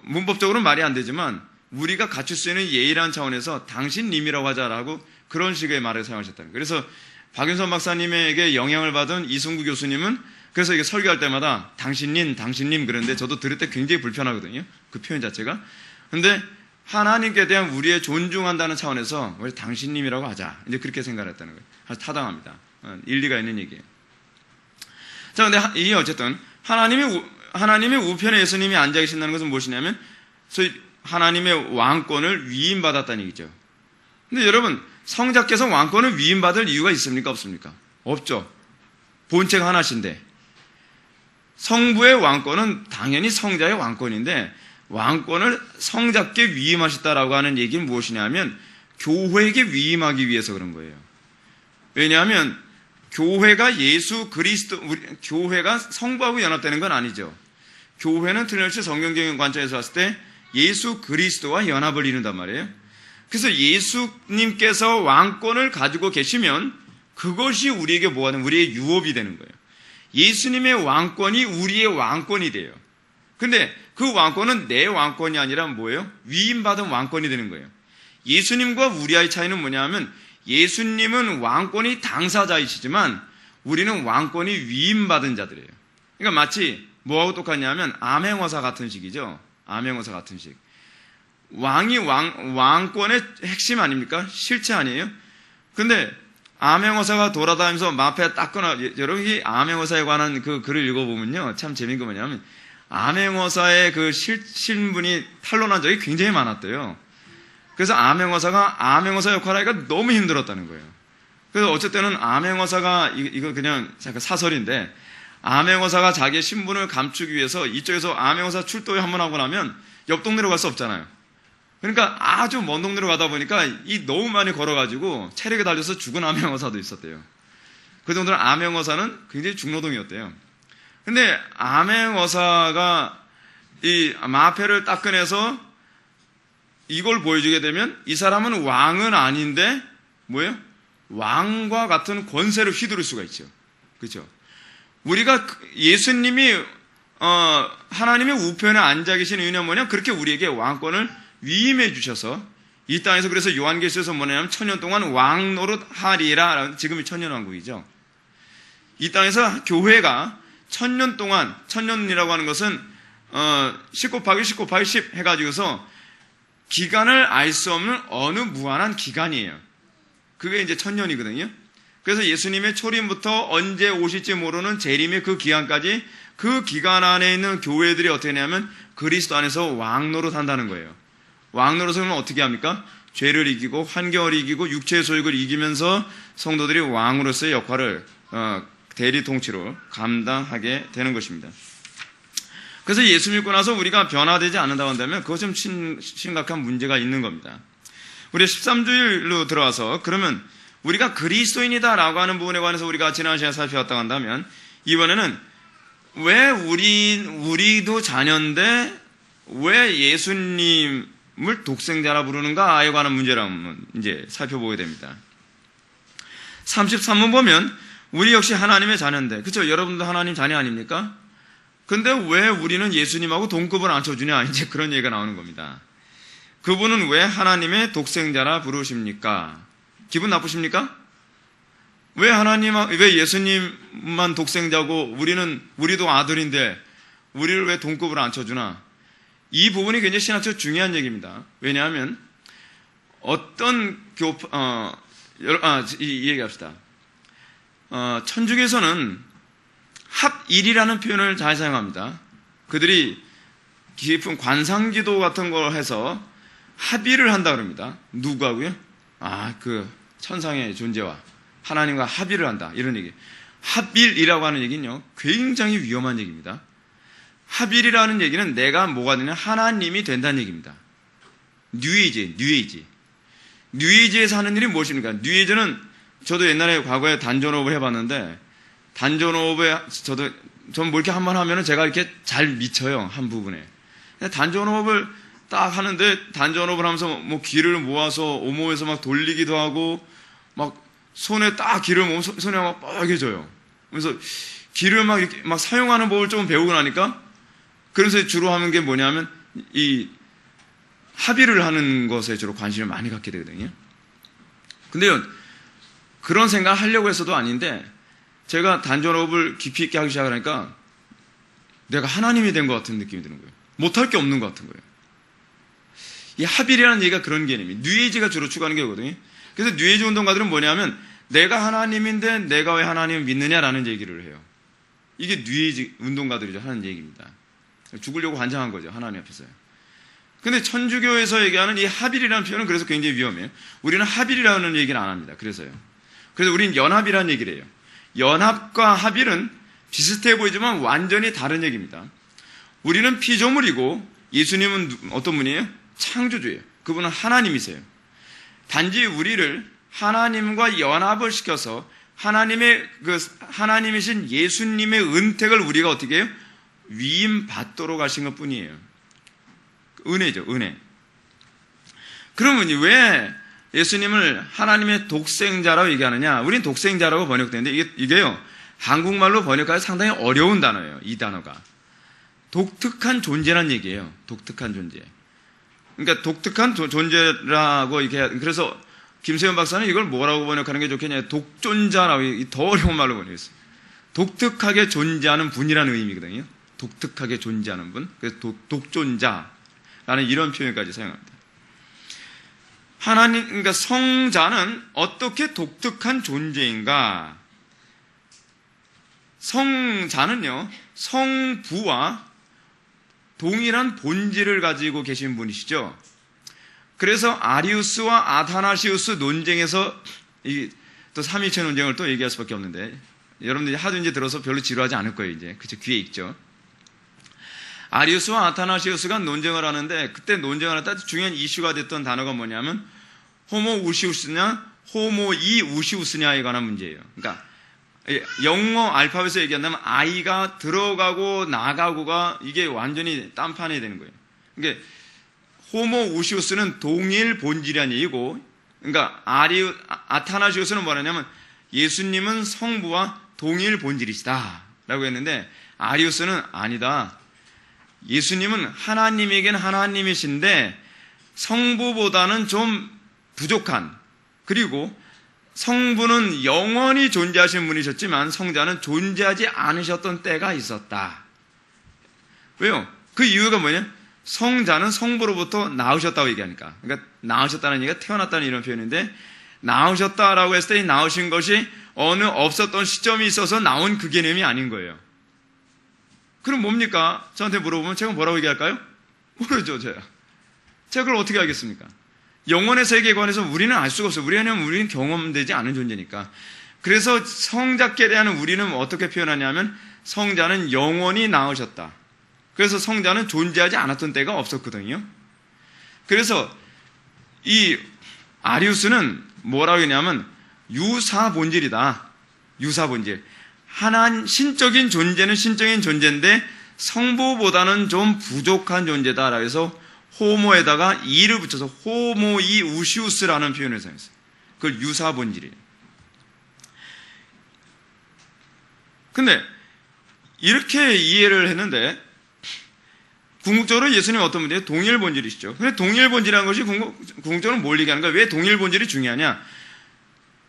문법적으로는 말이 안 되지만 우리가 갖출 수 있는 예의라는 차원에서 당신님이라고 하자라고 그런 식의 말을 사용하셨다는 거예요. 그래서 박윤선 박사님에게 영향을 받은 이승구 교수님은 그래서 이게 설교할 때마다 당신님 그러는데 저도 들을 때 굉장히 불편하거든요. 그 표현 자체가. 근데 하나님께 대한 우리의 존중한다는 차원에서 우리 당신님이라고 하자. 이제 그렇게 생각했다는 거예요. 아주 타당합니다. 일리가 있는 얘기예요. 자, 근데 이게 어쨌든 하나님의 우편에 예수님이 앉아 계신다는 것은 무엇이냐면 소위 하나님의 왕권을 위임받았다는 얘기죠. 근데 여러분, 성자께서 왕권을 위임받을 이유가 있습니까? 없습니까? 없죠. 본체가 하나신데. 성부의 왕권은 당연히 성자의 왕권인데 왕권을 성자께 위임하셨다라고 하는 얘기는 무엇이냐면 교회에게 위임하기 위해서 그런 거예요. 왜냐하면 교회가 교회가 성부하고 연합되는 건 아니죠. 교회는 틀림없이 성경적인 관점에서 봤을 때 예수 그리스도와 연합을 이룬단 말이에요. 그래서 예수님께서 왕권을 가지고 계시면 그것이 우리에게 뭐하는 우리의 유업이 되는 거예요. 예수님의 왕권이 우리의 왕권이 돼요. 근데 그 왕권은 내 왕권이 아니라 뭐예요? 위임받은 왕권이 되는 거예요. 예수님과 우리와의 차이는 뭐냐면 예수님은 왕권이 당사자이시지만 우리는 왕권이 위임받은 자들이에요. 그러니까 마치 뭐하고 똑같냐면 암행어사 같은 식이죠. 암행어사 같은 식. 왕이 왕권의 핵심 아닙니까? 실체 아니에요? 근데 암행어사가 돌아다니면서 마패 딱 끊어. 여러분, 이 암행어사에 관한 그 글을 읽어보면요. 참 재밌는 거 뭐냐면, 암행어사의 그 신분이 탄론한 적이 굉장히 많았대요. 그래서 암행어사가 암행어사 역할을 하기가 너무 힘들었다는 거예요. 그래서 어쨌든 암행어사가 이거 그냥 잠깐 사설인데, 암행어사가 자기의 신분을 감추기 위해서 이쪽에서 암행어사 출도에 한번 하고 나면 옆 동네로 갈 수 없잖아요. 그러니까 아주 먼 동네로 가다 보니까 너무 많이 걸어가지고 체력이 달려서 죽은 암행어사도 있었대요. 그 정도로 암행어사는 굉장히 중노동이었대요. 근데 암행어사가 이 마패를 딱 꺼내서 이걸 보여주게 되면 이 사람은 왕은 아닌데 뭐예요? 왕과 같은 권세를 휘두를 수가 있죠. 그렇죠? 우리가 예수님이 하나님의 우편에 앉아 계시는 이유는 뭐냐? 그렇게 우리에게 왕권을 위임해 주셔서 이 땅에서, 그래서 요한계시에서 뭐냐면 천년 동안 왕 노릇 하리라. 지금이 천년왕국이죠. 이 땅에서 교회가 천년 동안, 천년이라고 하는 것은 10 곱하기 10 곱하기 10 해가지고서 기간을 알 수 없는 어느 무한한 기간이에요. 그게 이제 천년이거든요. 그래서 예수님의 초림부터 언제 오실지 모르는 재림의 그 기간까지, 그 기간 안에 있는 교회들이 어떻게 하냐면 그리스도 안에서 왕노릇 한다는 거예요. 왕노릇을 하면 어떻게 합니까? 죄를 이기고 환경을 이기고 육체의 소욕을 이기면서 성도들이 왕으로서의 역할을 대리 통치로 감당하게 되는 것입니다. 그래서 예수 믿고 나서 우리가 변화되지 않는다고 한다면 그것 좀 심각한 문제가 있는 겁니다. 우리 13주일로 들어와서 그러면 우리가 그리스도인이다라고 하는 부분에 관해서 우리가 지난 시간에 살펴봤다고 한다면, 이번에는 왜 우리도 자녀인데 왜 예수님을 독생자라 부르는가에 관한 문제를 한번 이제 살펴보게 됩니다. 33번 보면 우리 역시 하나님의 자녀인데, 그렇죠? 여러분도 하나님 자녀 아닙니까? 근데 왜 우리는 예수님하고 동급을 앉혀주냐, 이제 그런 얘기가 나오는 겁니다. 그분은 왜 하나님의 독생자라 부르십니까? 기분 나쁘십니까? 왜 예수님만 독생자고 우리도 아들인데 우리를 왜 동급으로 앉혀주나? 이 부분이 굉장히 신학적으로 중요한 얘기입니다. 왜냐하면 이 얘기합시다. 천주교에서는 합일이라는 표현을 잘 사용합니다. 그들이 깊은 관상기도 같은 걸 해서 합의를 한다 그럽니다. 누구하고요? 그 천상의 존재와 하나님과 합의를 한다, 이런 얘기. 합일이라고 하는 얘기는요, 굉장히 위험한 얘기입니다. 합일이라는 얘기는 내가 뭐가 되냐, 하나님이 된다는 얘기입니다. 뉴에이지에서 하는 일이 무엇입니까? 뉴에이지는 저도 옛날에 과거에 단전호흡을 해봤는데, 단전호흡에 전 뭐 이렇게 한번 하면은 제가 이렇게 잘 미쳐요, 한 부분에. 단전호흡을 딱 하는데, 단전호흡을 하면서 뭐 기를 모아서 온몸에서 막 돌리기도 하고, 막 손에 딱 기를 모으면 손이 막 빨개져요. 그래서 기를 막 이렇게 막 사용하는 법을 좀 배우고 나니까, 그래서 주로 하는 게 뭐냐면 이 합의를 하는 것에 주로 관심을 많이 갖게 되거든요. 근데요, 그런 생각을 하려고 해서도 아닌데, 제가 단전호흡을 깊이 있게 하기 시작하니까 내가 하나님이 된 것 같은 느낌이 드는 거예요. 못할 게 없는 것 같은 거예요. 이 합의라는 얘기가 그런 개념이에요. 뉴에이지가 주로 추구하는 게 거거든요. 그래서 뉴에이지 운동가들은 뭐냐면 내가 하나님인데 내가 왜 하나님을 믿느냐라는 얘기를 해요. 이게 뉴에이지 운동가들이 하는 얘기입니다. 죽으려고 환장한 거죠, 하나님 앞에서요. 근데 천주교에서 얘기하는 이 합일이라는 표현은 그래서 굉장히 위험해요. 우리는 합일이라는 얘기는 안 합니다. 그래서 우리는 연합이라는 얘기를 해요. 연합과 합일은 비슷해 보이지만 완전히 다른 얘기입니다. 우리는 피조물이고 예수님은 어떤 분이에요? 창조주예요. 그분은 하나님이세요. 단지 우리를 하나님과 연합을 시켜서 하나님이신 예수님의 은택을 우리가 어떻게 해요? 위임 받도록 하신 것 뿐이에요. 은혜죠, 은혜. 그러면 왜 예수님을 하나님의 독생자라고 얘기하느냐? 우린 독생자라고 번역되는데 이게요, 한국말로 번역하기 상당히 어려운 단어예요. 이 단어가 독특한 존재란 얘기예요. 독특한 존재. 그러니까 독특한 존재라고 이렇게, 그래서 김세현 박사는 이걸 뭐라고 번역하는 게 좋겠냐? 독존자라고, 더 어려운 말로 번역했어요. 독특하게 존재하는 분이라는 의미거든요. 독특하게 존재하는 분. 그래서 독존자라는 이런 표현까지 사용합니다. 그러니까 성자는 어떻게 독특한 존재인가? 성자는요, 성부와 동일한 본질을 가지고 계신 분이시죠. 그래서 아리우스와 아타나시우스 논쟁에서 또 삼위일체 논쟁을 또 얘기할 수밖에 없는데, 여러분들이 하도 이제 들어서 별로 지루하지 않을 거예요. 이제 그쵸, 귀에 익죠. 아리우스와 아타나시우스가 논쟁을 하는데, 그때 논쟁을 할 때 중요한 이슈가 됐던 단어가 뭐냐면 호모 우시우스냐 호모이 우시우스냐에 관한 문제예요. 그러니까 영어 알파벳에서 얘기한다면 I가 들어가고 나가고가 이게 완전히 딴판이 되는 거예요. 그러니까 호모 우시우스는 동일 본질이라는 얘기고, 그러니까 아타나시우스는 뭐냐면 예수님은 성부와 동일 본질이시다 라고 했는데, 아리우스는 아니다. 예수님은 하나님에겐 하나님이신데 성부보다는 좀 부족한, 그리고 성부는 영원히 존재하신 분이셨지만 성자는 존재하지 않으셨던 때가 있었다. 왜요? 그 이유가 뭐냐? 성자는 성부로부터 나으셨다고 얘기하니까. 그러니까 나으셨다는 얘기가 태어났다는 이런 표현인데, 나으셨다라고 했을 때 나으신 것이 어느 없었던 시점이 있어서 나온 그 개념이 아닌 거예요. 그럼 뭡니까? 저한테 물어보면 제가 뭐라고 얘기할까요? 모르죠, 제가 그걸 어떻게 알겠습니까? 영혼의 세계관에서 우리는 알 수가 없어요. 우리는 경험되지 않은 존재니까. 그래서 성자께 대한 우리는 어떻게 표현하냐면, 성자는 영원히 나으셨다. 그래서 성자는 존재하지 않았던 때가 없었거든요. 그래서 이 아리우스는 뭐라고 했냐면 유사 본질이다. 유사 본질. 신적인 존재는 신적인 존재인데 성부보다는 좀 부족한 존재다라고 해서 호모에다가 이를 붙여서 호모이 우시우스라는 표현을 사용했어요. 그걸 유사 본질이에요. 근데 이렇게 이해를 했는데, 궁극적으로 예수님은 어떤 분이에요? 동일 본질이시죠. 근데 동일 본질이라는 것이 궁극적으로 뭘 얘기하는 거야? 왜 동일 본질이 중요하냐?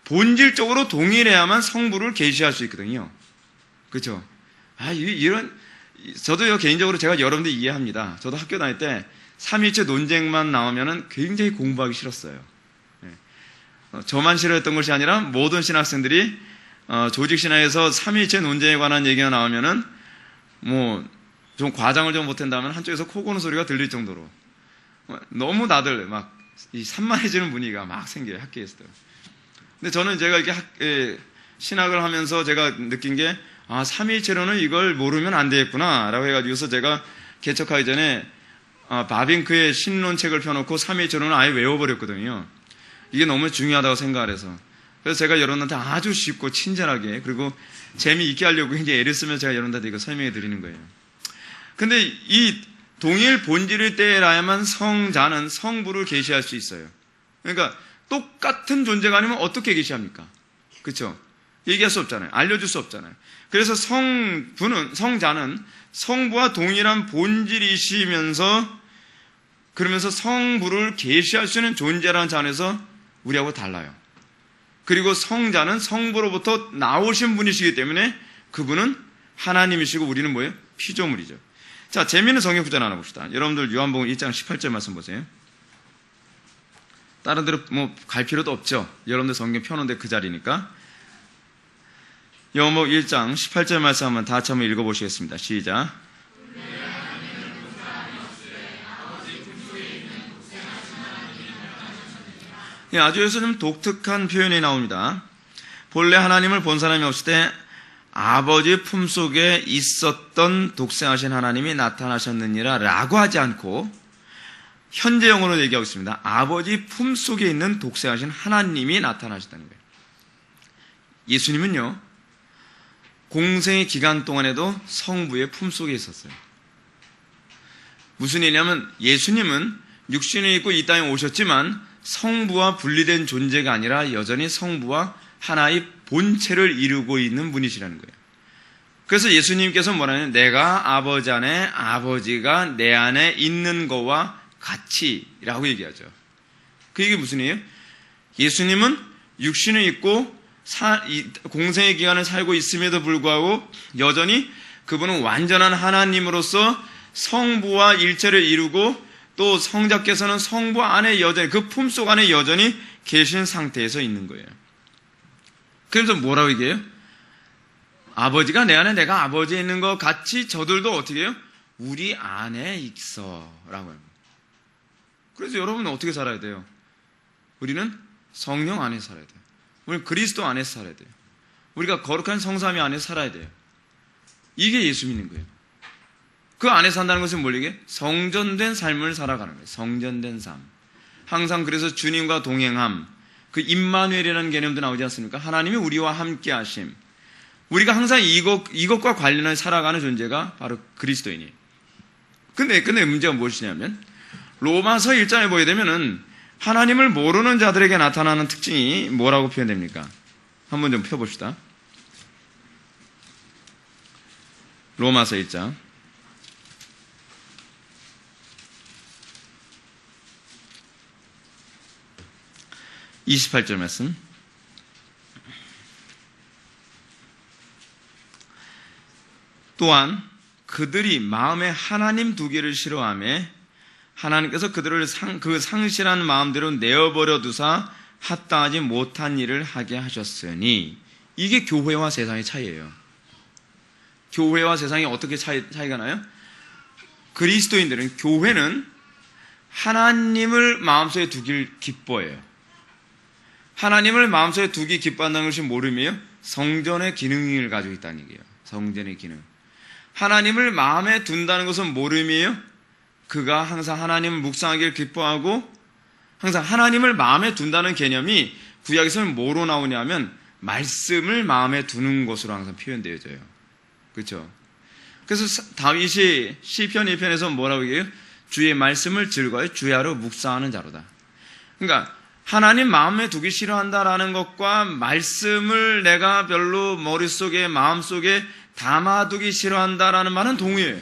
본질적으로 동일해야만 성부를 계시할 수 있거든요. 그렇죠? 저도 개인적으로 제가 여러분들 이해합니다. 저도 학교 다닐 때 삼위일체 논쟁만 나오면은 굉장히 공부하기 싫었어요. 저만 싫어했던 것이 아니라 모든 신학생들이 조직 신학에서 삼위일체 논쟁에 관한 얘기가 나오면은 좀 과장을 좀 못한다면 한쪽에서 코 고는 소리가 들릴 정도로 너무 다들 막 산만해지는 분위기가 막 생겨요, 학교에서도. 근데 저는 제가 이렇게 신학을 하면서 제가 느낀 게, 삼위일체로는 이걸 모르면 안 되겠구나 라고 해가지고서 제가 개척하기 전에 바빙크의 신론책을 펴놓고 삼위일체로는 아예 외워버렸거든요. 이게 너무 중요하다고 생각을 해서. 그래서 제가 여러분한테 아주 쉽고 친절하게, 그리고 재미있게 하려고 굉장히 애를 쓰면서 제가 여러분한테 이거 설명해 드리는 거예요. 근데 이 동일 본질일 때라야만 성자는 성부를 계시할 수 있어요. 그러니까 똑같은 존재가 아니면 어떻게 계시합니까? 그렇죠? 얘기할 수 없잖아요. 알려줄 수 없잖아요. 그래서 성자는 성부와 동일한 본질이시면서, 그러면서 성부를 계시할 수 있는 존재라는 차원에서 우리하고 달라요. 그리고 성자는 성부로부터 나오신 분이시기 때문에 그분은 하나님이시고 우리는 뭐예요? 피조물이죠. 자, 재미있는 성경 구절 하나 봅시다. 여러분들 요한복음 1장 18절 말씀 보세요. 다른 데로 갈 필요도 없죠. 여러분들 성경 펴놓은데 그 자리니까. 요한복음 1장 18절 말씀 한번 다 같이 한번 읽어보시겠습니다. 시작. 아주 여기서 좀 독특한 표현이 나옵니다. 본래 하나님을 본 사람이 없을 때 아버지 품속에 있었던 독생하신 하나님이 나타나셨느니라 라고 하지 않고 현재형으로 얘기하고 있습니다. 아버지 품속에 있는 독생하신 하나님이 나타나셨다는 거예요. 예수님은요, 공생의 기간 동안에도 성부의 품속에 있었어요. 무슨 얘기냐면 예수님은 육신을 입고 이 땅에 오셨지만 성부와 분리된 존재가 아니라 여전히 성부와 하나의 본체를 이루고 있는 분이시라는 거예요. 그래서 예수님께서 뭐라냐면 내가 아버지 안에, 아버지가 내 안에 있는 거와 같이라고 얘기하죠. 그 얘기 무슨 얘기예요? 예수님은 육신을 입고 공생의 기간을 살고 있음에도 불구하고 여전히 그분은 완전한 하나님으로서 성부와 일체를 이루고, 또 성자께서는 성부 안에 여전히, 그 품속 안에 여전히 계신 상태에서 있는 거예요. 그래서 뭐라고 얘기해요? 아버지가 내 안에, 내가 아버지에 있는 것 같이 저들도 어떻게 해요? 우리 안에 있어 라고 합니다. 그래서 여러분은 어떻게 살아야 돼요? 우리는 성령 안에 살아야 돼요. 우리는 그리스도 안에서 살아야 돼요. 우리가 거룩한 성삼위 안에서 살아야 돼요. 이게 예수 믿는 거예요. 그 안에 산다는 것은 뭘 얘기해? 성전된 삶을 살아가는 거예요. 성전된 삶. 항상 그래서 주님과 동행함, 그 임마누엘이라는 개념도 나오지 않습니까? 하나님이 우리와 함께 하심. 우리가 항상 이것과 관련해 살아가는 존재가 바로 그리스도인이에요. 근데 문제가 무엇이냐면, 로마서 1장에 보게 되면은 하나님을 모르는 자들에게 나타나는 특징이 뭐라고 표현됩니까? 한번 좀 펴봅시다. 로마서 1장. 28절 말씀. 또한 그들이 마음에 하나님 두기를 싫어하며 하나님께서 그들을 그 상실한 마음대로 내어버려 두사 합당하지 못한 일을 하게 하셨으니, 이게 교회와 세상의 차이예요. 교회와 세상이 어떻게 차이가 나요? 그리스도인들은, 교회는 하나님을 마음속에 두길 기뻐해요. 하나님을 마음속에 두기 기뻐한다는 것이 뭐름이에요? 성전의 기능을 가지고 있다는 얘기예요. 성전의 기능. 하나님을 마음에 둔다는 것은 뭐름이에요? 그가 항상 하나님을 묵상하기를 기뻐하고, 항상 하나님을 마음에 둔다는 개념이 구약에서는 뭐로 나오냐면 말씀을 마음에 두는 것으로 항상 표현되어져요. 그렇죠? 그래서 다윗이 시편 1편에서 뭐라고 얘기해요? 주의 말씀을 즐거이 주야로 묵상하는 자로다. 그러니까 하나님 마음에 두기 싫어한다라는 것과 말씀을 내가 별로 머릿속에 마음속에 담아두기 싫어한다라는 말은 동의해요.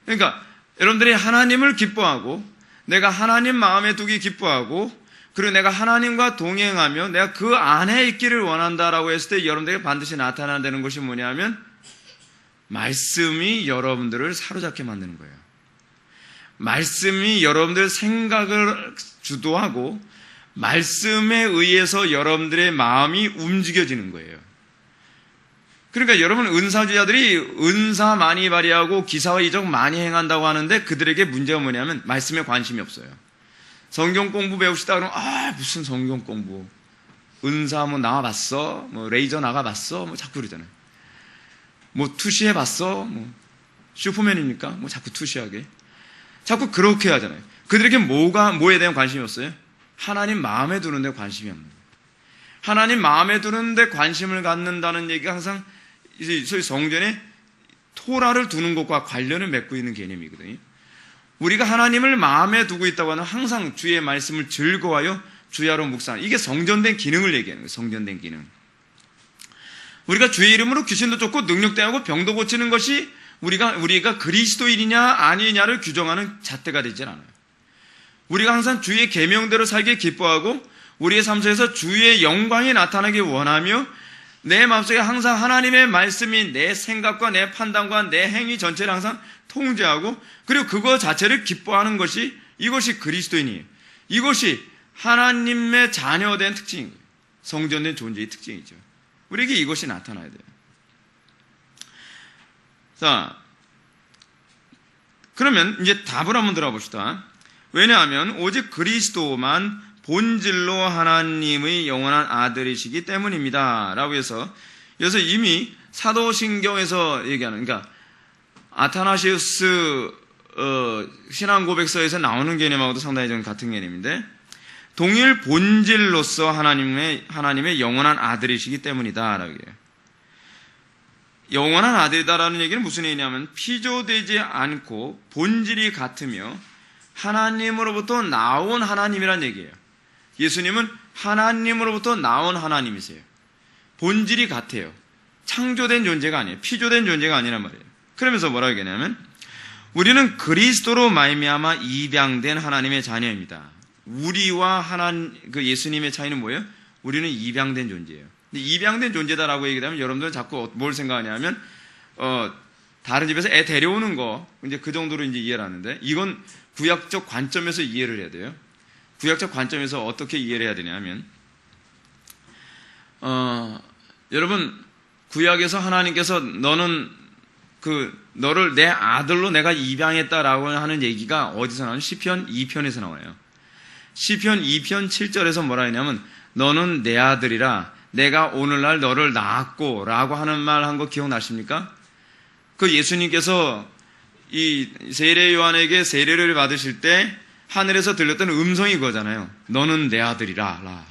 그러니까 여러분들이 하나님을 기뻐하고, 내가 하나님 마음에 두기 기뻐하고, 그리고 내가 하나님과 동행하며 내가 그 안에 있기를 원한다라고 했을 때 여러분들에게 반드시 나타나는 것이 뭐냐면 말씀이 여러분들을 사로잡게 만드는 거예요. 말씀이 여러분들 생각을 주도하고 말씀에 의해서 여러분들의 마음이 움직여지는 거예요. 그러니까 여러분, 은사주자들이 은사 많이 발휘하고 기사와 이적 많이 행한다고 하는데 그들에게 문제가 뭐냐면 말씀에 관심이 없어요. 성경 공부 배웁시다 그러면 무슨 성경 공부, 은사 뭐 나와봤어? 뭐 레이저 나가봤어? 뭐 자꾸 그러잖아요. 뭐 투시해봤어? 뭐 슈퍼맨입니까? 뭐 자꾸 투시하게 자꾸 그렇게 하잖아요. 그들에게 뭐에 대한 관심이 없어요? 하나님 마음에 두는데 관심이 없는 거예요. 하나님 마음에 두는데 관심을 갖는다는 얘기가 항상 소위 성전에 토라를 두는 것과 관련을 맺고 있는 개념이거든요. 우리가 하나님을 마음에 두고 있다고 하면 항상 주의 말씀을 즐거워하여 주야로 묵상. 이게 성전된 기능을 얘기하는 거예요. 성전된 기능. 우리가 주의 이름으로 귀신도 쫓고 능력대하고 병도 고치는 것이 우리가 그리스도인이냐 아니냐를 규정하는 잣대가 되질 않아요. 우리가 항상 주의 계명대로 살기 기뻐하고 우리의 삶 속에서 주의 영광이 나타나기 원하며 내 마음속에 항상 하나님의 말씀이 내 생각과 내 판단과 내 행위 전체를 항상 통제하고, 그리고 그거 자체를 기뻐하는 것이, 이것이 그리스도인이에요. 이것이 하나님의 자녀된 특징인 거예요. 성전된 존재의 특징이죠. 우리에게 이것이 나타나야 돼요. 자, 그러면 이제 답을 한번 들어봅시다. 왜냐하면 오직 그리스도만 본질로 하나님의 영원한 아들이시기 때문입니다. 라고 해서, 여기서 이미 사도신경에서 얘기하는, 그러니까 아타나시우스 신앙고백서에서 나오는 개념하고도 상당히 좀 같은 개념인데, 동일 본질로서 하나님의 영원한 아들이시기 때문이다. 라고 해요. 영원한 아들이다라는 얘기는 무슨 얘기냐면 피조되지 않고 본질이 같으며 하나님으로부터 나온 하나님이란 얘기예요. 예수님은 하나님으로부터 나온 하나님이세요. 본질이 같아요. 창조된 존재가 아니에요. 피조된 존재가 아니란 말이에요. 그러면서 뭐라고 얘기하냐면 우리는 그리스도로 말미암아 입양된 하나님의 자녀입니다. 우리와 그 예수님의 차이는 뭐예요? 우리는 입양된 존재예요. 근데 입양된 존재다라고 얘기하면 여러분들은 자꾸 뭘 생각하냐면 다른 집에서 애 데려오는 거 이제 그 정도로 이제 이해를 하는데, 이건 구약적 관점에서 이해를 해야 돼요. 구약적 관점에서 어떻게 이해를 해야 되냐면 여러분, 구약에서 하나님께서 너는 너를 내 아들로 내가 입양했다라고 하는 얘기가 어디서 나오냐면 시편 2편에서 나와요. 시편 2편 7절에서 뭐라 했냐면 너는 내 아들이라 내가 오늘날 너를 낳았고 라고 하는 말 한 거 기억나십니까? 그 예수님께서 이 세례 요한에게 세례를 받으실 때 하늘에서 들렸던 음성이 그거잖아요. 너는 내 아들이라 라.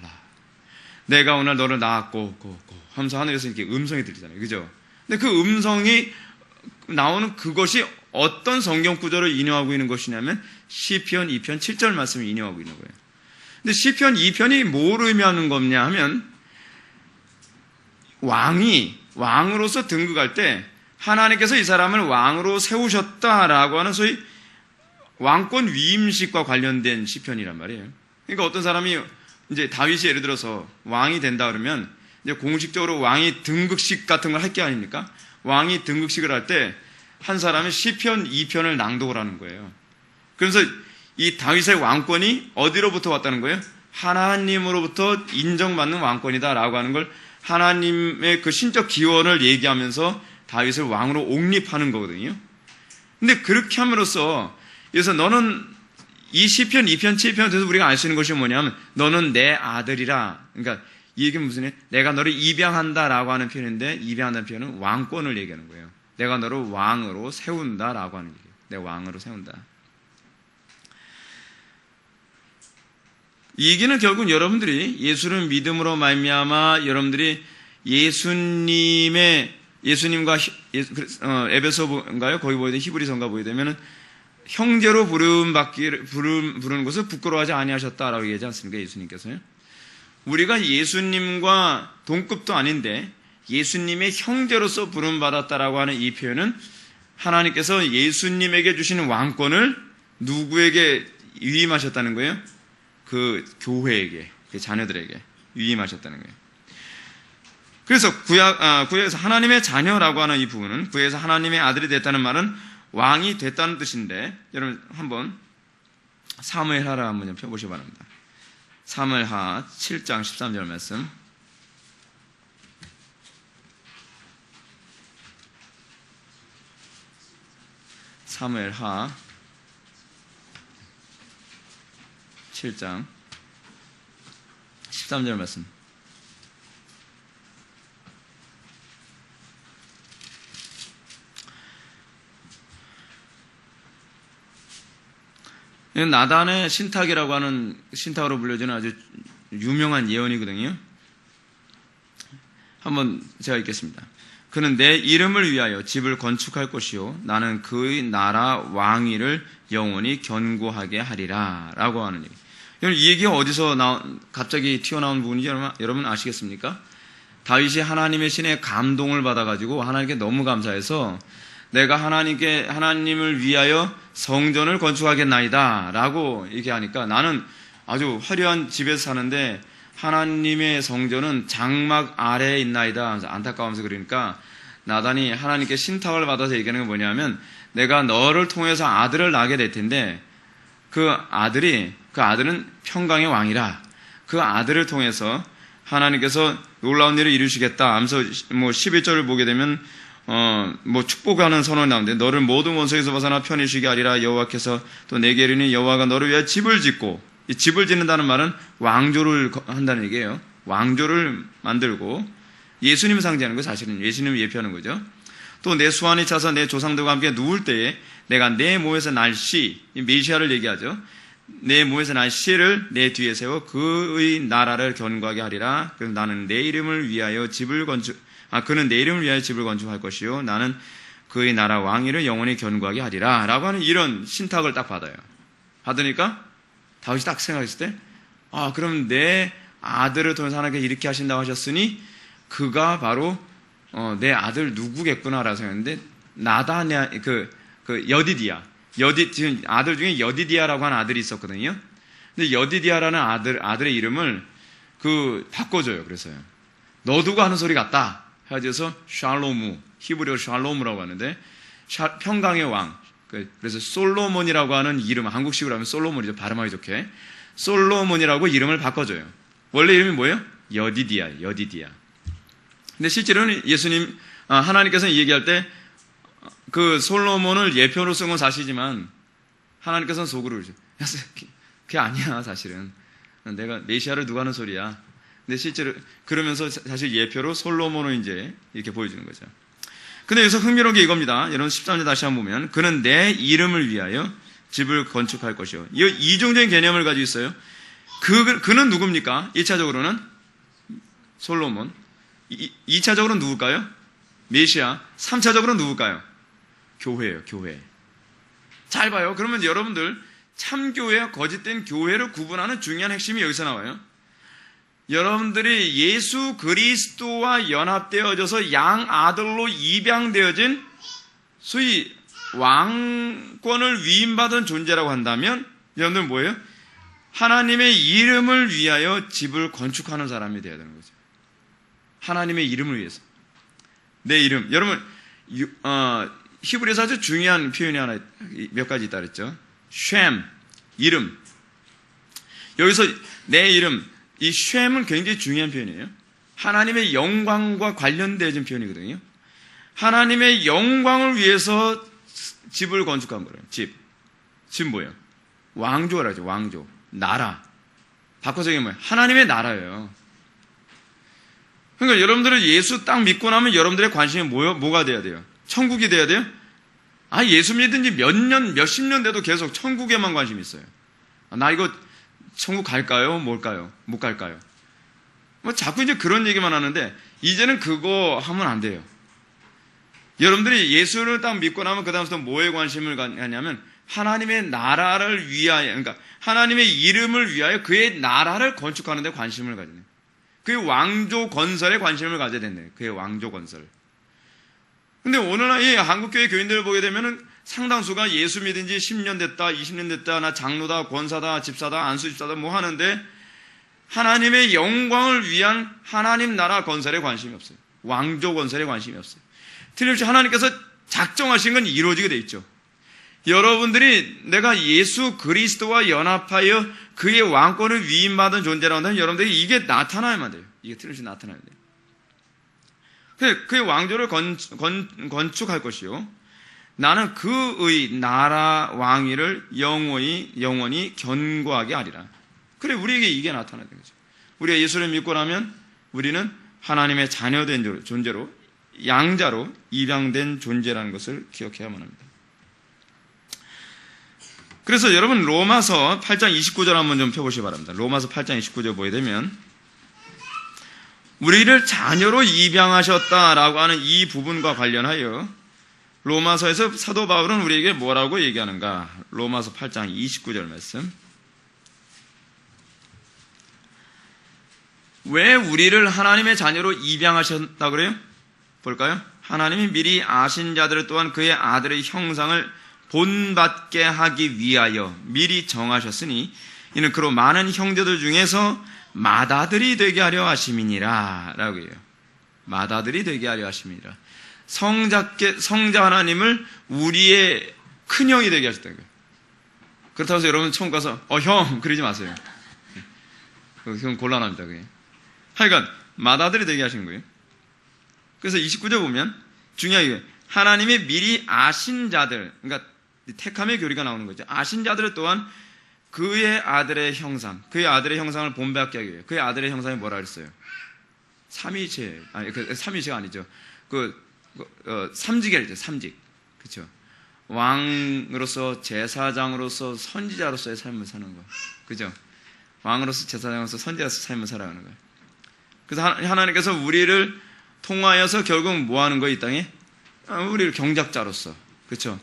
내가 오늘 너를 낳았고 하면서 하늘에서 이렇게 음성이 들리잖아요. 그죠? 근데 그 음성이 나오는 그것이 어떤 성경 구절을 인용하고 있는 것이냐면 시편 2편 7절 말씀을 인용하고 있는 거예요. 근데 시편 2편이 뭘 의미하는 거냐 하면 왕으로서 등극할 때 하나님께서 이 사람을 왕으로 세우셨다라고 하는 소위 왕권 위임식과 관련된 시편이란 말이에요. 그러니까 어떤 사람이 이제 다윗이 예를 들어서 왕이 된다 그러면 이제 공식적으로 왕이 등극식 같은 걸 할 게 아닙니까? 왕이 등극식을 할 때 한 사람이 시편 2편을 낭독을 하는 거예요. 그래서 이 다윗의 왕권이 어디로부터 왔다는 거예요? 하나님으로부터 인정받는 왕권이다라고 하는 걸 하나님의 그 신적 기원을 얘기하면서 다윗을 왕으로 옹립하는 거거든요. 근데 그렇게 함으로써 그래서 너는 이 시편 2편 7편에서 우리가 알 수 있는 것이 뭐냐면 너는 내 아들이라. 그러니까 이 얘기는 무슨 얘기예요? 내가 너를 입양한다라고 하는 표현인데 입양한다는 표현은 왕권을 얘기하는 거예요. 내가 너를 왕으로 세운다라고 하는 얘기예요. 내 왕으로 세운다. 이 얘기는 결국 여러분들이 예수를 믿음으로 말미암아 여러분들이 예수님과 에베소인가요? 거기 보게 되면 히브리서인가 보게 되면은 형제로 부르는 것을 부끄러워하지 아니하셨다라고 얘기하지 않습니까? 예수님께서요. 우리가 예수님과 동급도 아닌데 예수님의 형제로서 부름받았다라고 하는 이 표현은 하나님께서 예수님에게 주시는 왕권을 누구에게 위임하셨다는 거예요? 그 교회에게, 그 자녀들에게 위임하셨다는 거예요. 그래서 구약에서 하나님의 자녀라고 하는 이 부분은 구약에서 하나님의 아들이 됐다는 말은 왕이 됐다는 뜻인데 여러분 한번 사무엘하를 한번 펴보시기 바랍니다. 사무엘하 7장 13절 말씀. 사무엘하 7장 13절 말씀. 나단의 신탁이라고 하는 신탁으로 불려지는 아주 유명한 예언이거든요. 한번 제가 읽겠습니다. 그는 내 이름을 위하여 집을 건축할 것이요 나는 그의 나라 왕위를 영원히 견고하게 하리라 라고 하는 얘기. 여러분 이 얘기가 어디서 갑자기 튀어나온 부분인지 여러분 아시겠습니까? 다윗이 하나님의 신에 감동을 받아가지고 하나님께 너무 감사해서 내가 하나님을 위하여 성전을 건축하겠나이다 라고 이렇게 하니까 나는 아주 화려한 집에서 사는데 하나님의 성전은 장막 아래에 있나이다 안타까워하면서 그러니까 나단이 하나님께 신탁을 받아서 얘기하는 건 뭐냐면 내가 너를 통해서 아들을 낳게 될 텐데 그 아들은 평강의 왕이라 그 아들을 통해서 하나님께서 놀라운 일을 이루시겠다 하면서 11절을 보게 되면 축복하는 선언이 나오는데 너를 모든 원수에서 벗어나 편히 쉬게 하리라 여호와께서 또 내게 이르니 여호와가 너를 위하여 집을 짓고 이 집을 짓는다는 말은 왕조를 한다는 얘기예요. 왕조를 만들고 예수님을 상징하는 거 사실은 예수님을 예표하는 거죠. 또 내 수완이 차서 내 조상들과 함께 누울 때에 내가 내 몸에서 날 씨, 메시아를 얘기하죠. 내 몸에서 날 씨를 내 뒤에 세워 그의 나라를 견고하게 하리라. 그래서 나는 내 이름을 위하여 그는 내 이름을 위하여 집을 건축할 것이요 나는 그의 나라 왕위를 영원히 견고하게 하리라 라고 하는 이런 신탁을 딱 받아요. 받으니까 다윗이 딱 생각했을 때 그럼 내 아들을 통해서 하나님께 이렇게 하신다고 하셨으니 그가 바로 내 아들 누구겠구나 라고 생각했는데 나단의 여디디아 지금 아들 중에 여디디아라고 하는 아들이 있었거든요. 근데 여디디아라는 아들의 이름을 바꿔줘요. 그래서요. 너두고 하는 소리 같다. 해서 샬로무, 히브리어 샬롬이라고 하는데 평강의 왕. 그래서 솔로몬이라고 하는 이름, 한국식으로 하면 솔로몬이죠. 발음하기 좋게. 솔로몬이라고 이름을 바꿔줘요. 원래 이름이 뭐예요? 여디디아. 근데 실제로는 하나님께서는 얘기할 때 그 솔로몬을 예표로 쓴 건 사실이지만 하나님께서는 속으로 그러죠. 야, 그게 아니야 사실은. 내가 메시아를 누가 하는 소리야. 근데 실제로 그러면서 사실 예표로 솔로몬을 이제 이렇게 보여주는 거죠. 근데 여기서 흥미로운 게 이겁니다. 여러분 13절 다시 한번 보면 그는 내 이름을 위하여 집을 건축할 것이요. 이 이중적인 개념을 가지고 있어요. 그는 누굽니까? 1차적으로는 솔로몬. 2차적으로는 누굴까요? 메시아. 3차적으로는 누굴까요? 교회예요. 교회. 잘 봐요. 그러면 여러분들 참교회와 거짓된 교회를 구분하는 중요한 핵심이 여기서 나와요. 여러분들이 예수 그리스도와 연합되어져서 양아들로 입양되어진 소위 왕권을 위임받은 존재라고 한다면 여러분들 뭐예요? 하나님의 이름을 위하여 집을 건축하는 사람이 되어야 되는 거죠. 하나님의 이름을 위해서. 내 이름. 여러분 히브리에서 아주 중요한 표현이 하나 몇 가지 있다 그랬죠. 쉔, 이름. 여기서 내 이름, 이 쉔은 굉장히 중요한 표현이에요. 하나님의 영광과 관련되어진 표현이거든요. 하나님의 영광을 위해서 집을 건축한 거예요. 집 뭐예요? 왕조라 하죠. 왕조. 나라. 바꿔서 얘기하면 뭐예요? 하나님의 나라예요. 그러니까 여러분들은 예수 딱 믿고 나면 여러분들의 관심이 뭐가 돼야 돼요? 천국이 돼야 돼요? 예수 믿은 지 몇십 년 돼도 계속 천국에만 관심이 있어요. 나 이거 천국 갈까요? 뭘까요? 못 갈까요? 자꾸 이제 그런 얘기만 하는데, 이제는 그거 하면 안 돼요. 여러분들이 예수를 딱 믿고 나면 그다음부터 뭐에 관심을 갖냐면, 하나님의 나라를 위하여, 그러니까 하나님의 이름을 위하여 그의 나라를 건축하는 데 관심을 가지는, 그의 왕조 건설에 관심을 가져야 된대요. 그의 왕조 건설. 근데 오늘날 이 한국교회 교인들을 보게 되면은 상당수가 예수 믿은 지 10년 됐다, 20년 됐다, 나 장로다, 권사다, 집사다, 안수집사다 뭐 하는데 하나님의 영광을 위한 하나님 나라 건설에 관심이 없어요. 왕조 건설에 관심이 없어요. 틀림없이 하나님께서 작정하신 건 이루어지게 돼 있죠. 여러분들이 내가 예수 그리스도와 연합하여 그의 왕권을 위임받은 존재라고 한다면 여러분들이 이게 나타나야만 돼요. 이게 틀림없이 나타나야 돼요. 그의 왕조를 건축할 것이요. 나는 그의 나라 왕위를 영원히 견고하게 하리라. 그래, 우리에게 이게 나타나는 거죠. 우리가 예수를 믿고 나면 우리는 하나님의 자녀된 존재로, 양자로 입양된 존재라는 것을 기억해야만 합니다. 그래서 여러분 로마서 8장 29절 한번 좀 펴보시기 바랍니다. 로마서 8장 29절 보게 되면 우리를 자녀로 입양하셨다라고 하는 이 부분과 관련하여 로마서에서 사도 바울은 우리에게 뭐라고 얘기하는가? 로마서 8장 29절 말씀. 왜 우리를 하나님의 자녀로 입양하셨다고 그래요? 볼까요? 하나님이 미리 아신 자들을 또한 그의 아들의 형상을 본받게 하기 위하여 미리 정하셨으니 이는 그로 많은 형제들 중에서 맏아들이 되게 하려 하심이니라 라고 해요. 맏아들이 되게 하려 하심이니라. 성자 하나님을 우리의 큰형이 되게 하셨다는 거예요. 그렇다고 해서 여러분 처음 가서 형 그러지 마세요. 그건 곤란합니다. 그게. 하여간 맏아들이 되게 하신 거예요. 그래서 29절 보면 중요한 게 하나님이 미리 아신 자들, 그러니까 택함의 교리가 나오는 거죠. 아신 자들을 또한 그의 아들의 형상, 그의 아들의 형상을 본받게 하기 위해. 그의 아들의 형상이 뭐라 그랬어요? 삼위체, 삼위체가 아니죠. 삼직이랬죠. 삼직. 그렇죠. 왕으로서, 제사장으로서, 선지자로서의 삶을 사는 거예요. 그죠? 왕으로서, 제사장으로서, 선지자로서 삶을 살아가는 거예요. 그래서 하나님께서 우리를 통하여서 결국 뭐 하는 거예요, 이 땅에? 우리를 경작자로서. 그렇죠?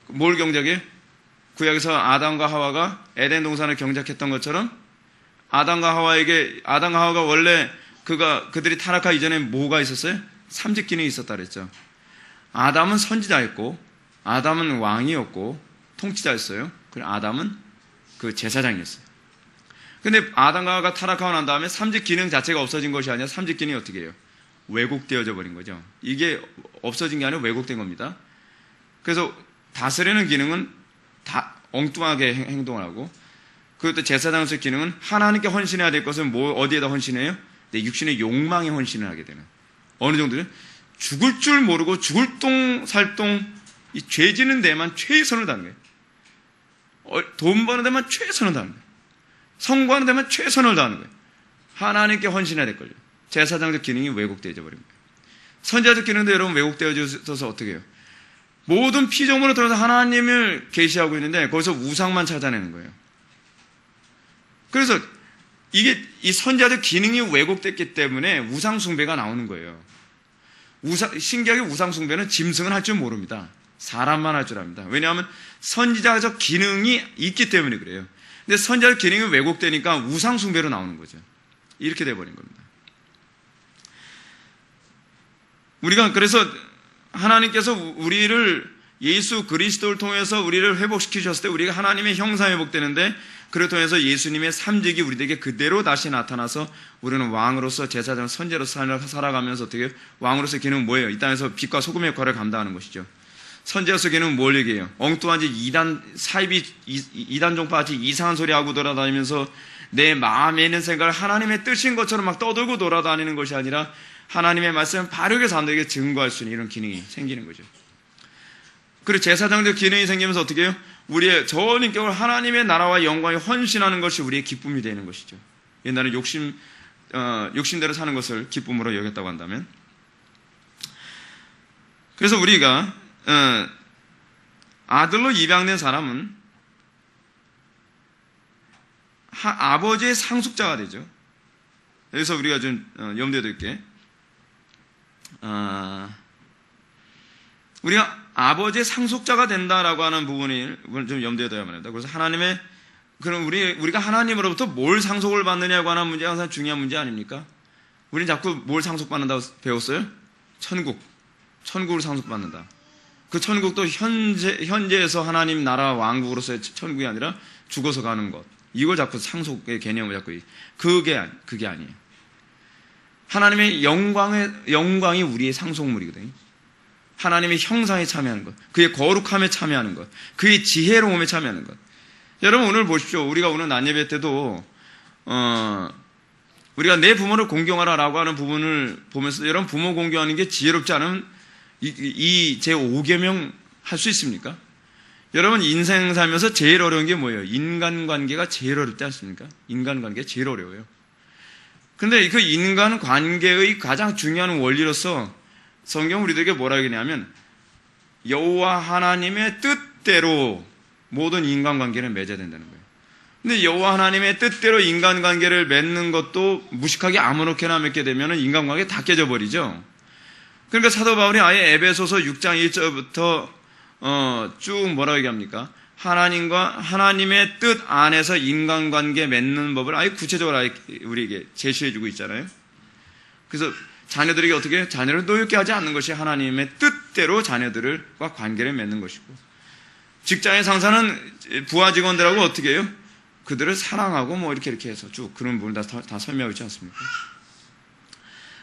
뭘 경작해요? 구약에서 아담과 하와가 에덴 동산을 경작했던 것처럼 아담과 하와가 원래 그들이 타락하기 이전에 뭐가 있었어요? 삼직 기능이 있었다 그랬죠. 아담은 선지자였고, 아담은 왕이었고, 통치자였어요. 그리고 아담은 그 제사장이었어요. 근데 아담과 하와가 타락하고 난 다음에 삼직 기능 자체가 없어진 것이 아니라 삼직 기능이 어떻게 해요? 왜곡되어져 버린 거죠. 이게 없어진 게 아니라 왜곡된 겁니다. 그래서 다스리는 기능은 다 엉뚱하게 행동을 하고, 그것도 제사장으로서의 기능은 하나님께 헌신해야 될 것은 어디에다 헌신해요? 내 육신의 욕망에 헌신을 하게 되는. 어느 정도는 죽을 줄 모르고 죽을 똥 살똥 이 죄 지는 데만 최선을 다하는 거예요. 돈 버는 데만 최선을 다하는 거예요. 성공하는 데만 최선을 다하는 거예요. 하나님께 헌신해야 될 걸요. 제사장적 기능이 왜곡되어져 버린 거예요. 선지자적 기능도 여러분 왜곡되어져서 어떻게 해요? 모든 피조물을 통해서 하나님을 계시하고 있는데 거기서 우상만 찾아내는 거예요. 그래서 이게 이 선지자적 기능이 왜곡됐기 때문에 우상 숭배가 나오는 거예요. 신기하게 우상 숭배는 짐승은 할 줄 모릅니다. 사람만 할 줄 압니다. 왜냐하면 선지자적 기능이 있기 때문에 그래요. 근데 선지자적 기능이 왜곡되니까 우상 숭배로 나오는 거죠. 이렇게 돼버린 겁니다. 우리가 그래서 하나님께서 우리를 예수 그리스도를 통해서 우리를 회복시키셨을 때 우리가 하나님의 형상이 회복되는데 그를 통해서 예수님의 삶직이 우리에게 그대로 다시 나타나서 우리는 왕으로서 제사장 선지자로서 살아가면서 어떻게 왕으로서의 기능은 뭐예요? 이 땅에서 빛과 소금의 역할을 감당하는 것이죠. 선지자로서의 기능은 뭘 얘기해요? 엉뚱한 짓 이단 종파같이 이상한 소리 하고 돌아다니면서 내 마음에 있는 생각을 하나님의 뜻인 것처럼 막 떠들고 돌아다니는 것이 아니라 하나님의 말씀을 바르게 사람들에게 증거할 수 있는 이런 기능이 생기는 거죠. 그리고 제사장적 기능이 생기면서 어떻게 해요? 우리의 전인격을 하나님의 나라와 영광에 헌신하는 것이 우리의 기쁨이 되는 것이죠. 옛날에 욕심대로 사는 것을 기쁨으로 여겼다고 한다면. 그래서 우리가 아들로 입양된 사람은 아버지의 상속자가 되죠. 여기서 우리가 좀 염두에 둘게. 우리가 아버지의 상속자가 된다라고 하는 부분을 좀 염두에 둬야만 합니다. 그래서 그럼 우리가 하나님으로부터 뭘 상속을 받느냐고 하는 문제가 항상 중요한 문제 아닙니까? 우리는 자꾸 뭘 상속받는다고 배웠어요? 천국을 상속받는다. 그 천국도 현재에서 하나님 나라 왕국으로서의 천국이 아니라 죽어서 가는 것. 이걸 자꾸 상속의 개념을 자꾸 그게 아니에요. 하나님의 영광이 우리의 상속물이거든요. 하나님의 형상에 참여하는 것, 그의 거룩함에 참여하는 것, 그의 지혜로움에 참여하는 것. 여러분 오늘 보십시오. 우리가 오늘 낮예배 때도 우리가 내 부모를 공경하라라고 하는 부분을 보면서 여러분 부모 공경하는 게 지혜롭지 않으면 이 제 5계명 할 수 있습니까? 여러분 인생 살면서 제일 어려운 게 뭐예요? 인간관계가 제일 어렵지 않습니까? 인간관계가 제일 어려워요. 근데 그 인간관계의 가장 중요한 원리로서 성경 우리들에게 뭐라 하냐면 여호와 하나님의 뜻대로 모든 인간관계를 맺어야 된다는 거예요. 근데 여호와 하나님의 뜻대로 인간관계를 맺는 것도 무식하게 아무렇게나 맺게 되면 인간관계 다 깨져버리죠. 그러니까 사도 바울이 아예 에베소서 6장 1절부터 쭉 뭐라고 얘기합니까? 하나님의 뜻 안에서 인간관계 맺는 법을 아예 구체적으로 아예 우리에게 제시해주고 있잖아요. 그래서 자녀들에게 어떻게 자녀를 노엽게 하지 않는 것이 하나님의 뜻대로 자녀들과 관계를 맺는 것이고, 직장의 상사는 부하 직원들하고 어떻게 해요? 그들을 사랑하고 뭐 이렇게 해서 쭉 그런 부분을 다 설명하고 있지 않습니까?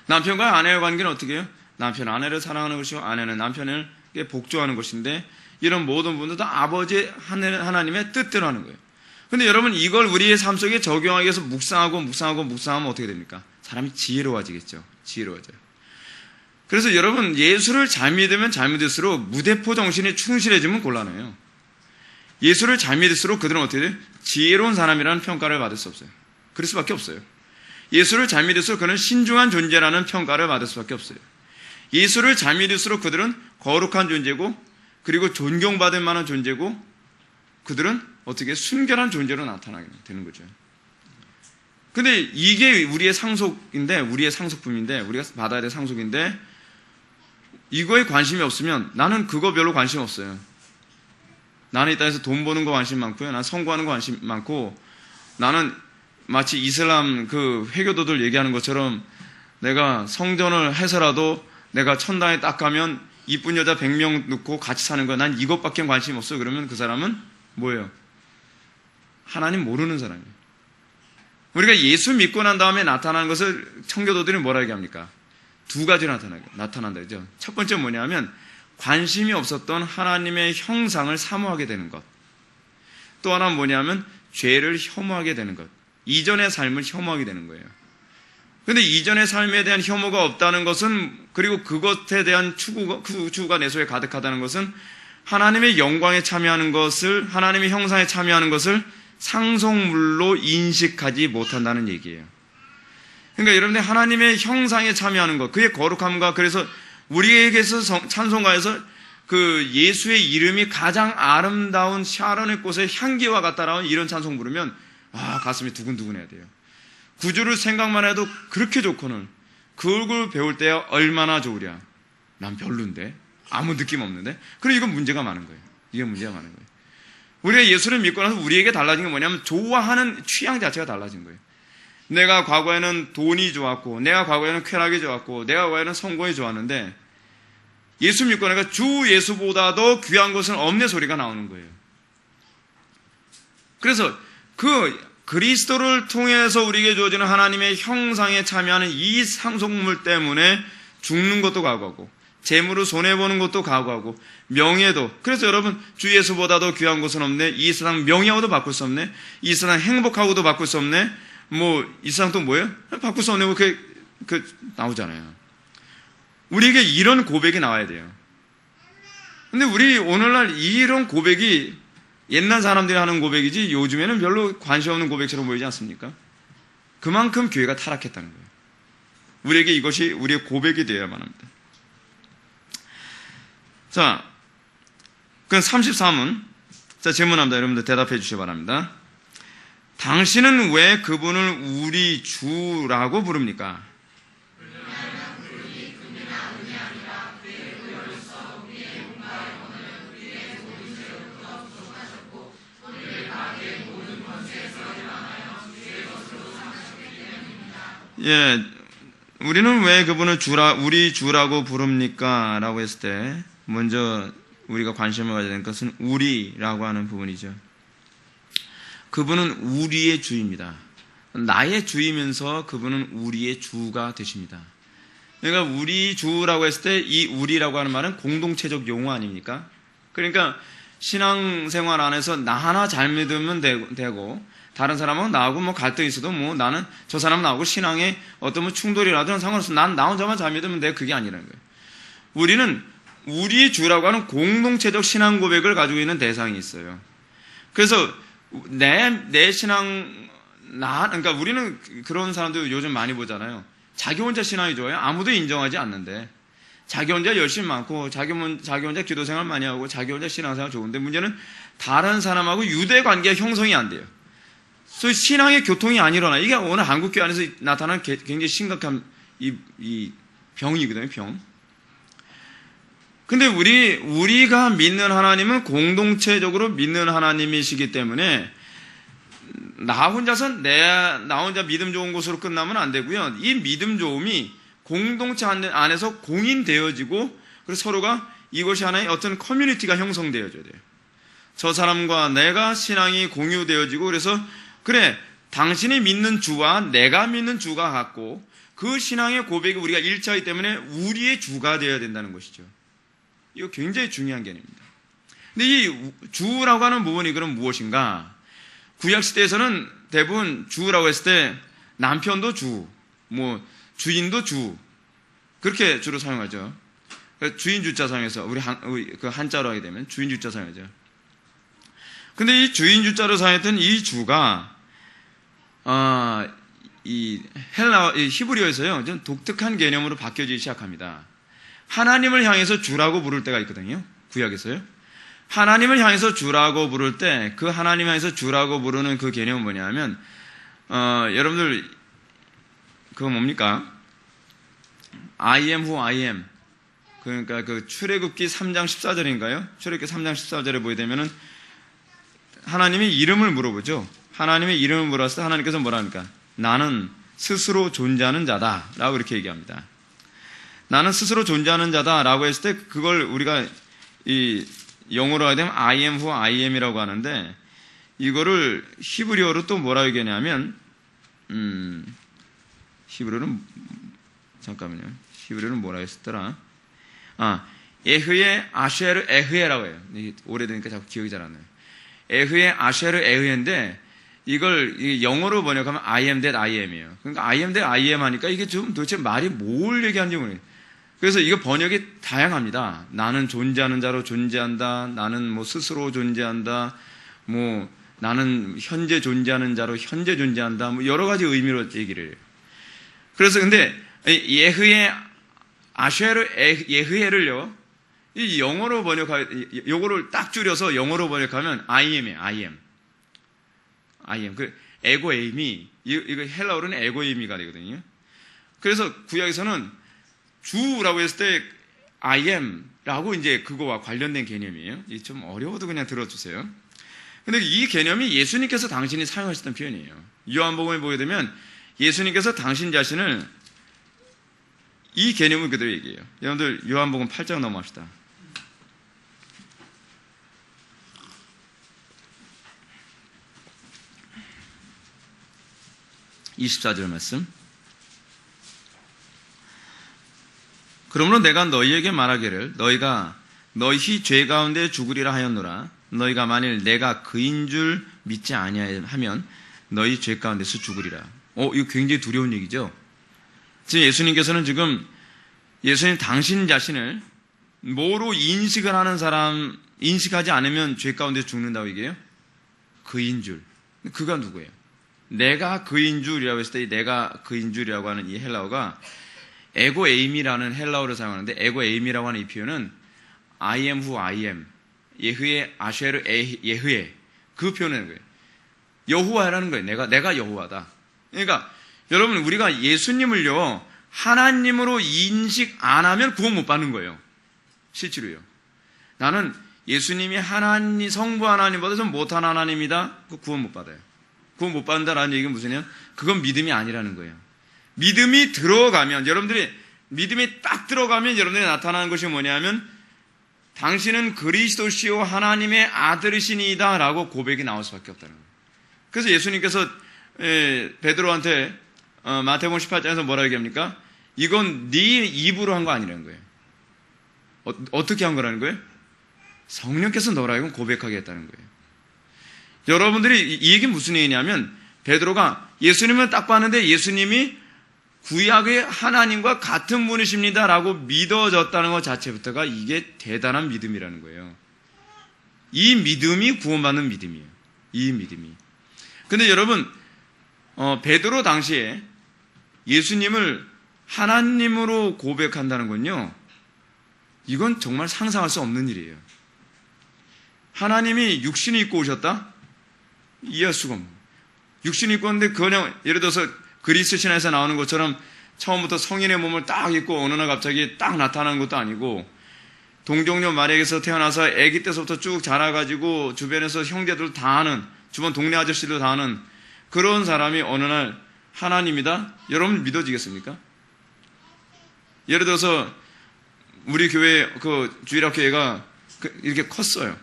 남편과 아내의 관계는 어떻게 해요? 남편 아내를 사랑하는 것이고 아내는 남편에게 복종하는 것인데, 이런 모든 부분도 다 아버지 하나님의 뜻대로 하는 거예요. 근데 여러분 이걸 우리의 삶 속에 적용하기 위해서 묵상하면 어떻게 됩니까? 사람이 지혜로워지겠죠. 지혜로워져요. 그래서 여러분 예수를 잘 믿으면 잘 믿을수록 무대포 정신이 충실해지면 곤란해요. 예수를 잘 믿을수록 그들은 어떻게 돼요? 지혜로운 사람이라는 평가를 받을 수 없어요. 그럴 수밖에 없어요. 예수를 잘 믿을수록 그는 신중한 존재라는 평가를 받을 수밖에 없어요. 예수를 잘 믿을수록 그들은 거룩한 존재고, 그리고 존경받을 만한 존재고, 그들은 어떻게 순결한 존재로 나타나게 되는 거죠. 근데 이게 우리의 상속인데, 우리의 상속품인데, 우리가 받아야 될 상속인데, 이거에 관심이 없으면 나는 그거 별로 관심 없어요. 나는 이 땅에서 돈 버는 거 관심 많고요. 나는 성공하는 거 관심 많고, 나는 마치 이슬람 그 회교도들 얘기하는 것처럼 내가 성전을 해서라도 내가 천당에 딱 가면 이쁜 여자 100명 놓고 같이 사는 거야. 난 이것밖에 관심 없어. 그러면 그 사람은 뭐예요? 하나님 모르는 사람이에요. 우리가 예수 믿고 난 다음에 나타나는 것을 청교도들이 뭐라 얘기합니까? 두 가지로 나타난다. 그죠? 첫 번째 뭐냐면 관심이 없었던 하나님의 형상을 사모하게 되는 것. 또 하나는 뭐냐면 죄를 혐오하게 되는 것. 이전의 삶을 혐오하게 되는 거예요. 근데 이전의 삶에 대한 혐오가 없다는 것은, 그리고 그것에 대한 추구가 내 속에 가득하다는 것은 하나님의 영광에 참여하는 것을, 하나님의 형상에 참여하는 것을 상속물로 인식하지 못한다는 얘기예요. 그러니까 여러분들 하나님의 형상에 참여하는 것, 그의 거룩함과, 그래서 우리에게서 찬송가에서 그 예수의 이름이 가장 아름다운 샤론의 꽃의 향기와 같다라는 이런 찬송 부르면 가슴이 두근두근해야 돼요. 구주를 생각만 해도 그렇게 좋고는 그 얼굴 배울 때 얼마나 좋으랴. 난 별론데, 아무 느낌 없는데. 그리고 이건 문제가 많은 거예요. 이게 문제가 많은 거예요. 우리가 예수를 믿고 나서 우리에게 달라진 게 뭐냐면 좋아하는 취향 자체가 달라진 거예요. 내가 과거에는 돈이 좋았고, 내가 과거에는 쾌락이 좋았고, 내가 과거에는 성공이 좋았는데, 예수 믿고 내가 주 예수보다도 귀한 것은 없네 소리가 나오는 거예요. 그래서 그 그리스도를 통해서 우리에게 주어지는 하나님의 형상에 참여하는 이 상속물 때문에 죽는 것도 각오하고, 재물을 손해보는 것도 각오하고, 명예도, 그래서 여러분, 주 예수보다도 귀한 것은 없네, 이 세상 명예하고도 바꿀 수 없네, 이 세상 행복하고도 바꿀 수 없네, 이 세상 또 뭐예요? 바꿀 수 없네, 나오잖아요. 우리에게 이런 고백이 나와야 돼요. 근데 우리 오늘날 이런 고백이 옛날 사람들이 하는 고백이지 요즘에는 별로 관심 없는 고백처럼 보이지 않습니까? 그만큼 교회가 타락했다는 거예요. 우리에게 이것이 우리의 고백이 되어야만 합니다. 자, 그럼 33은, 자, 질문합니다. 여러분들 대답해 주시기 바랍니다. 당신은 왜 그분을 우리 주라고 부릅니까? 예, 우리는 왜 그분을 우리 주라고 부릅니까? 라고 했을 때, 먼저 우리가 관심을 가져야 되는 것은 우리라고 하는 부분이죠. 그분은 우리의 주입니다. 나의 주이면서 그분은 우리의 주가 되십니다. 그러니까 우리 주라고 했을 때 이 우리라고 하는 말은 공동체적 용어 아닙니까? 그러니까 신앙생활 안에서 나 하나 잘 믿으면 되고, 다른 사람하고 나하고 갈등이 있어도 나는 저 사람 나하고 신앙에 어떤 충돌이라든 상관없어. 난 나 혼자만 잘 믿으면 돼. 그게 아니라는 거예요. 우리는 우리의 주라고 하는 공동체적 신앙 고백을 가지고 있는 대상이 있어요. 그래서 내 신앙, 그러니까 우리는 그런 사람들 요즘 많이 보잖아요. 자기 혼자 신앙이 좋아요. 아무도 인정하지 않는데. 자기 혼자 열심히 많고, 자기 혼자 기도 생활 많이 하고, 자기 혼자 신앙생활 좋은데, 문제는 다른 사람하고 유대 관계가 형성이 안 돼요. 그래서 신앙의 교통이 안 일어나. 이게 오늘 한국교회 안에서 나타나는 굉장히 심각한 이 병이거든요, 병. 근데 우리가 믿는 하나님은 공동체적으로 믿는 하나님이시기 때문에 나 혼자 믿음 좋은 곳으로 끝나면 안 되고요. 이 믿음 좋음이 공동체 안에서 공인되어지고, 그래서 서로가 이것이 하나의 어떤 커뮤니티가 형성되어져야 돼요. 저 사람과 내가 신앙이 공유되어지고, 그래서 그래, 당신이 믿는 주와 내가 믿는 주가 같고, 그 신앙의 고백이 우리가 일치하기 때문에 우리의 주가 되어야 된다는 것이죠. 이거 굉장히 중요한 개념입니다. 근데 이 주라고 하는 부분이 그럼 무엇인가? 구약시대에서는 대부분 주라고 했을 때 남편도 주, 주인도 주, 그렇게 주로 사용하죠. 주인 주자 사용해서 우리 한자로 하게 되면 주인 주자 사용하죠. 근데 이 주인 주자로 사용했던 이 주가 이 히브리어에서요, 좀 독특한 개념으로 바뀌어지기 시작합니다. 하나님을 향해서 주라고 부를 때가 있거든요. 구약에서요. 하나님을 향해서 주라고 부를 때, 그 하나님 향해서 주라고 부르는 그 개념은 뭐냐면, 여러분들, 그거 뭡니까? I am who I am. 그러니까 그 출애굽기 3장 14절인가요? 출애굽기 3장 14절에 보게 되면은, 하나님의 이름을 물어보죠. 하나님의 이름을 물었을 때 하나님께서 뭐라 합니까? 나는 스스로 존재하는 자다. 라고 이렇게 얘기합니다. 나는 스스로 존재하는 자다. 라고 했을 때 그걸 우리가 영어로 하게 되면 I am who I am 이라고 하는데, 이거를 히브리어로 또 뭐라 얘기하냐면, 히브리어는, 잠깐만요. 히브리어는 뭐라 했었더라? 에흐의 아쉐르 에흐에라고 해요. 오래되니까 자꾸 기억이 잘 안 나요. 에흐의 아쉐르 에흐인데, 이걸 영어로 번역하면 I am that I am이에요. 그러니까 I am that I am 하니까 이게 좀 도대체 말이 뭘 얘기하는지 모르겠어요. 그래서 이거 번역이 다양합니다. 나는 존재하는 자로 존재한다. 나는 뭐 스스로 존재한다. 뭐 나는 현재 존재하는 자로 현재 존재한다. 뭐 여러 가지 의미로 얘기를 해요. 그래서 근데 예흐의 아쉐르 예흐에를요. 이 영어로 요거를 딱 줄여서 영어로 번역하면 I am이에요. I am. I am. 그 에고 에임이 이거 헬라어로는 에고 에임이가 되거든요. 그래서 구약에서는 주라고 했을 때 I am라고 이제 그거와 관련된 개념이에요. 이게 좀 어려워도 그냥 들어주세요. 근데 이 개념이 예수님께서 당신이 사용하셨던 표현이에요. 요한복음에 보게 되면 예수님께서 당신 자신을 이 개념을 그대로 얘기해요. 여러분들 요한복음 8장 넘어갑시다. 24절 말씀. 그러므로 내가 너희에게 말하기를 너희가 너희 죄 가운데 죽으리라 하였노라. 너희가 만일 내가 그인 줄 믿지 아니하면 너희 죄 가운데서 죽으리라. 이거 굉장히 두려운 얘기죠. 지금 예수님께서는 지금 예수님 당신 자신을 뭐로 인식을 하는 사람, 인식하지 않으면 죄 가운데 죽는다고 얘기해요? 그인 줄. 그가 누구예요? 내가 그인 줄이라고 했을 때 내가 그인 줄이라고 하는 이 헬라어가 에고 에임이라는 헬라어를 사용하는데 에고 에임이라고 하는 이 표현은 I am who I am. 예흐의 아쉐르 예흐의 그 표현을 거예요. 여호와라는 거예요. 내가 여호와다. 그러니까 여러분 우리가 예수님을요 하나님으로 인식 안 하면 구원 못 받는 거예요. 실제로요. 나는 예수님이 하나님 성부 하나님보다 좀 못한 하나님이다. 그 구원 못 받아요. 구원 못 받는다라는 얘기는 무슨 얘기냐? 그건 믿음이 아니라는 거예요. 믿음이 들어가면 여러분들이 믿음이 딱 들어가면 여러분들이 나타나는 것이 뭐냐면 당신은 그리스도시요 하나님의 아들이시니이다 라고 고백이 나올 수밖에 없다는 거예요. 그래서 예수님께서 베드로한테 마태복음 18장에서 뭐라 얘기합니까? 이건 네 입으로 한 거 아니라는 거예요. 어떻게 한 거라는 거예요? 성령께서 너라고 고백하게 했다는 거예요. 여러분들이 이 얘기는 무슨 얘기냐면 베드로가 예수님을 딱 봤는데 예수님이 구약의 하나님과 같은 분이십니다 라고 믿어졌다는 것 자체부터가 이게 대단한 믿음이라는 거예요. 이 믿음이 구원받는 믿음이에요. 이 믿음이. 근데 여러분 베드로 당시에 예수님을 하나님으로 고백한다는 건요 이건 정말 상상할 수 없는 일이에요. 하나님이 육신을 입고 오셨다? 이해할 수가 없는 거예요. 육신을 입고 오는데 그냥 예를 들어서 그리스 신화에서 나오는 것처럼 처음부터 성인의 몸을 딱 입고 어느 날 갑자기 딱 나타나는 것도 아니고 동정녀 마리아에게서 태어나서 아기 때서부터 쭉 자라가지고 주변에서 형제들 다 아는 주변 동네 아저씨들 다 아는 그런 사람이 어느 날 하나님이다? 여러분 믿어지겠습니까? 예를 들어서 우리 교회 그 주일학교회가 이렇게 컸어요.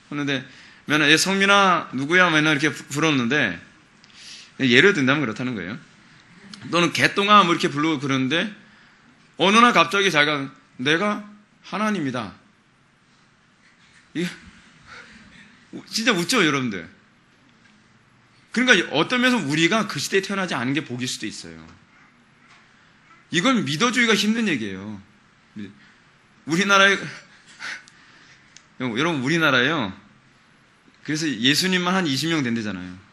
그런데 맨날 얘 성민아 누구야? 맨날 이렇게 불렀는데 예를 든다면 그렇다는 거예요. 너는 개똥아 뭐 이렇게 부르고 그러는데 어느 날 갑자기 자기가 내가 하나님이다. 이게 진짜 웃죠 여러분들. 그러니까 어떤 면에서 우리가 그 시대에 태어나지 않은 게 복일 수도 있어요. 이건 믿어주기가 힘든 얘기예요. 우리나라에 여러분 우리나라에요. 그래서 예수님만 한 20명 된대잖아요.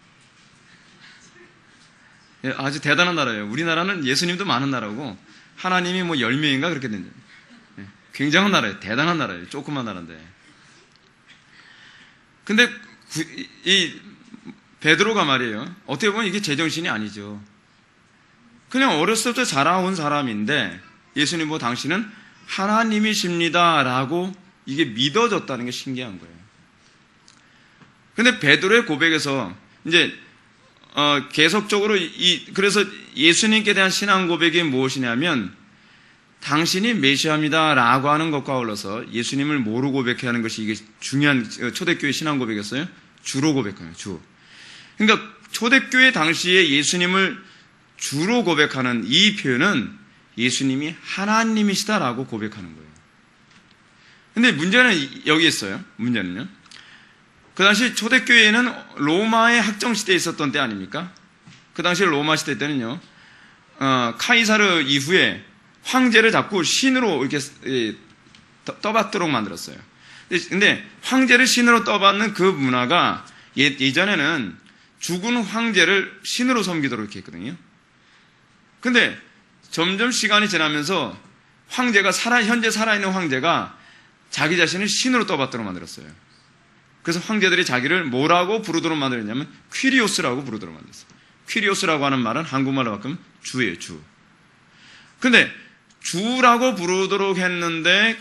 아주 대단한 나라예요. 우리나라는 예수님도 많은 나라고 하나님이 뭐 10명인가 그렇게 된대요. 굉장한 나라예요. 대단한 나라예요. 조그만 나라인데. 근데 이 베드로가 말이에요. 어떻게 보면 이게 제정신이 아니죠. 그냥 어렸을 때 자라온 사람인데 예수님 보고 당신은 하나님이십니다 라고 이게 믿어졌다는 게 신기한 거예요. 근데 베드로의 고백에서 이제 계속적으로 그래서 예수님께 대한 신앙 고백이 무엇이냐면 당신이 메시아입니다 라고 하는 것과 어울러서 예수님을 뭐로 고백해야 하는 것이 이게 중요한 초대교회 신앙 고백이었어요. 주로 고백하는 주. 그러니까 초대교회 당시에 예수님을 주로 고백하는 이 표현은 예수님이 하나님이시다라고 고백하는 거예요. 근데 문제는 여기 있어요. 문제는요. 그 당시 초대교회에는 로마의 학정시대에 있었던 때 아닙니까? 그 당시 로마 시대 때는요, 카이사르 이후에 황제를 자꾸 신으로 이렇게 떠받도록 만들었어요. 근데 황제를 신으로 떠받는 그 문화가 예전에는 죽은 황제를 신으로 섬기도록 이렇게 했거든요. 근데 점점 시간이 지나면서 황제가 현재 살아있는 황제가 자기 자신을 신으로 떠받도록 만들었어요. 그래서 황제들이 자기를 뭐라고 부르도록 만들었냐면 퀴리오스라고 부르도록 만들었어요. 퀴리오스라고 하는 말은 한국말로 바꾸면 주예요, 주. 근데 주라고 부르도록 했는데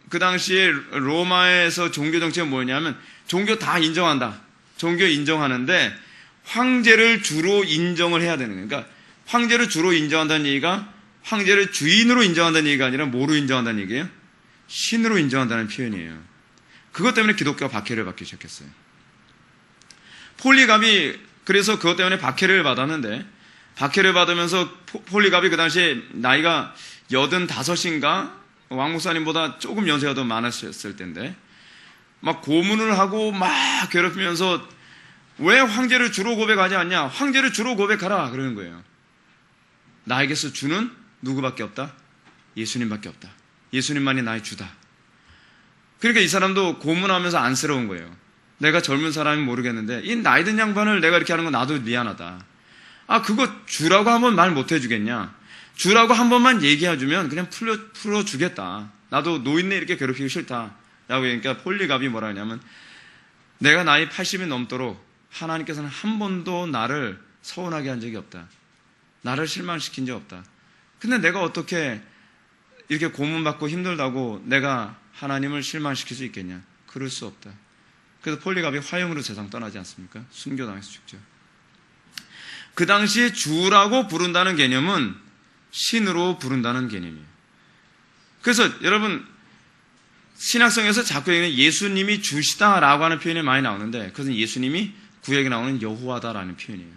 그 당시에 로마에서 종교 정책은 뭐였냐면 종교 다 인정한다. 종교 인정하는데 황제를 주로 인정을 해야 되는 거예요. 그러니까 황제를 주로 인정한다는 얘기가 황제를 주인으로 인정한다는 얘기가 아니라 뭐로 인정한다는 얘기예요? 신으로 인정한다는 표현이에요. 그것 때문에 기독교가 박해를 받기 시작했어요. 폴리갑이 그래서 그것 때문에 박해를 받았는데 박해를 받으면서 폴리갑이 그 당시에 나이가 85인가 왕 목사님보다 조금 연세가 더 많았을 텐데 막 고문을 하고 막 괴롭히면서 왜 황제를 주로 고백하지 않냐? 황제를 주로 고백하라 그러는 거예요. 나에게서 주는 누구밖에 없다? 예수님밖에 없다. 예수님만이 나의 주다. 그러니까 이 사람도 고문하면서 안쓰러운 거예요. 내가 젊은 사람이 모르겠는데 이 나이든 양반을 내가 이렇게 하는 건 나도 미안하다. 그거 주라고 한번 말 못 해주겠냐? 주라고 한 번만 얘기해주면 그냥 풀어주겠다. 나도 노인네 이렇게 괴롭히기 싫다. 라고 하니까 폴리갑이 뭐라 하냐면 내가 나이 80이 넘도록 하나님께서는 한 번도 나를 서운하게 한 적이 없다. 나를 실망시킨 적 없다. 근데 내가 어떻게 이렇게 고문받고 힘들다고 내가 하나님을 실망시킬 수 있겠냐? 그럴 수 없다. 그래서 폴리갑이 화형으로 세상 떠나지 않습니까? 순교당해서 죽죠. 그 당시에 주라고 부른다는 개념은 신으로 부른다는 개념이에요. 그래서 여러분 신약성에서 자꾸 얘기는 예수님이 주시다라고 하는 표현이 많이 나오는데 그것은 예수님이 구약에 나오는 여호와다라는 표현이에요.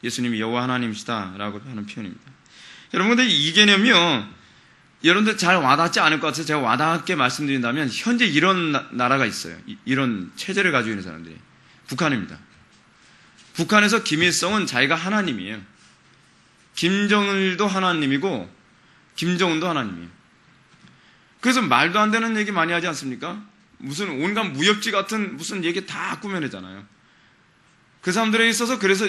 예수님이 여호와 하나님이시다라고 하는 표현입니다. 여러분 근데 이 개념이요 여러분들 잘 와닿지 않을 것 같아서 제가 와닿게 말씀드린다면 현재 이런 나라가 있어요. 이런 체제를 가지고 있는 사람들이 북한입니다. 북한에서 김일성은 자기가 하나님이에요. 김정일도 하나님이고 김정은도 하나님이에요. 그래서 말도 안 되는 얘기 많이 하지 않습니까? 무슨 온갖 무협지 같은 무슨 얘기 다 꾸며내잖아요. 그 사람들에 있어서 그래서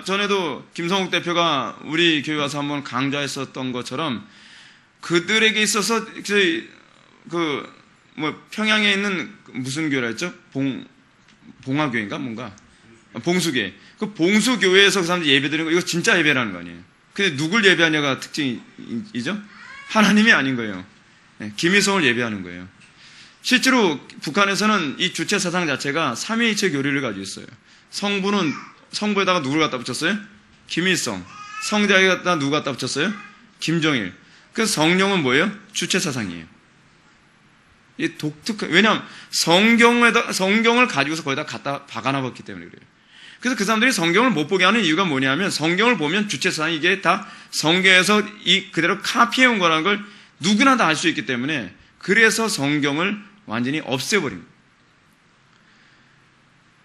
전에도 김성욱 대표가 우리 교회 와서 한번 강좌했었던 것처럼 그들에게 있어서 평양에 있는 무슨 교회라 했죠? 봉화교회인가 뭔가 봉수교회. 그 봉수교회에서 그 사람들이 예배 드리는 거 이거 진짜 예배라는 거 아니에요. 근데 누굴 예배하냐가 특징이죠? 하나님이 아닌 거예요. 김일성을 예배하는 거예요. 실제로 북한에서는 이 주체 사상 자체가 삼위일체 교리를 가지고 있어요. 성부에다가 누굴 갖다 붙였어요? 김일성. 성자에다가 누구 갖다 붙였어요? 김정일. 그래서 성령은 뭐예요? 주체 사상이에요. 이 독특한, 왜냐하면 성경을 가지고서 거기다 갖다 박아놔봤기 때문에 그래요. 그래서 그 사람들이 성경을 못 보게 하는 이유가 뭐냐면 성경을 보면 주체 사상이 이게 다 성경에서 그대로 카피해온 거라는 걸 누구나 다 알 수 있기 때문에 그래서 성경을 완전히 없애버린 거예요.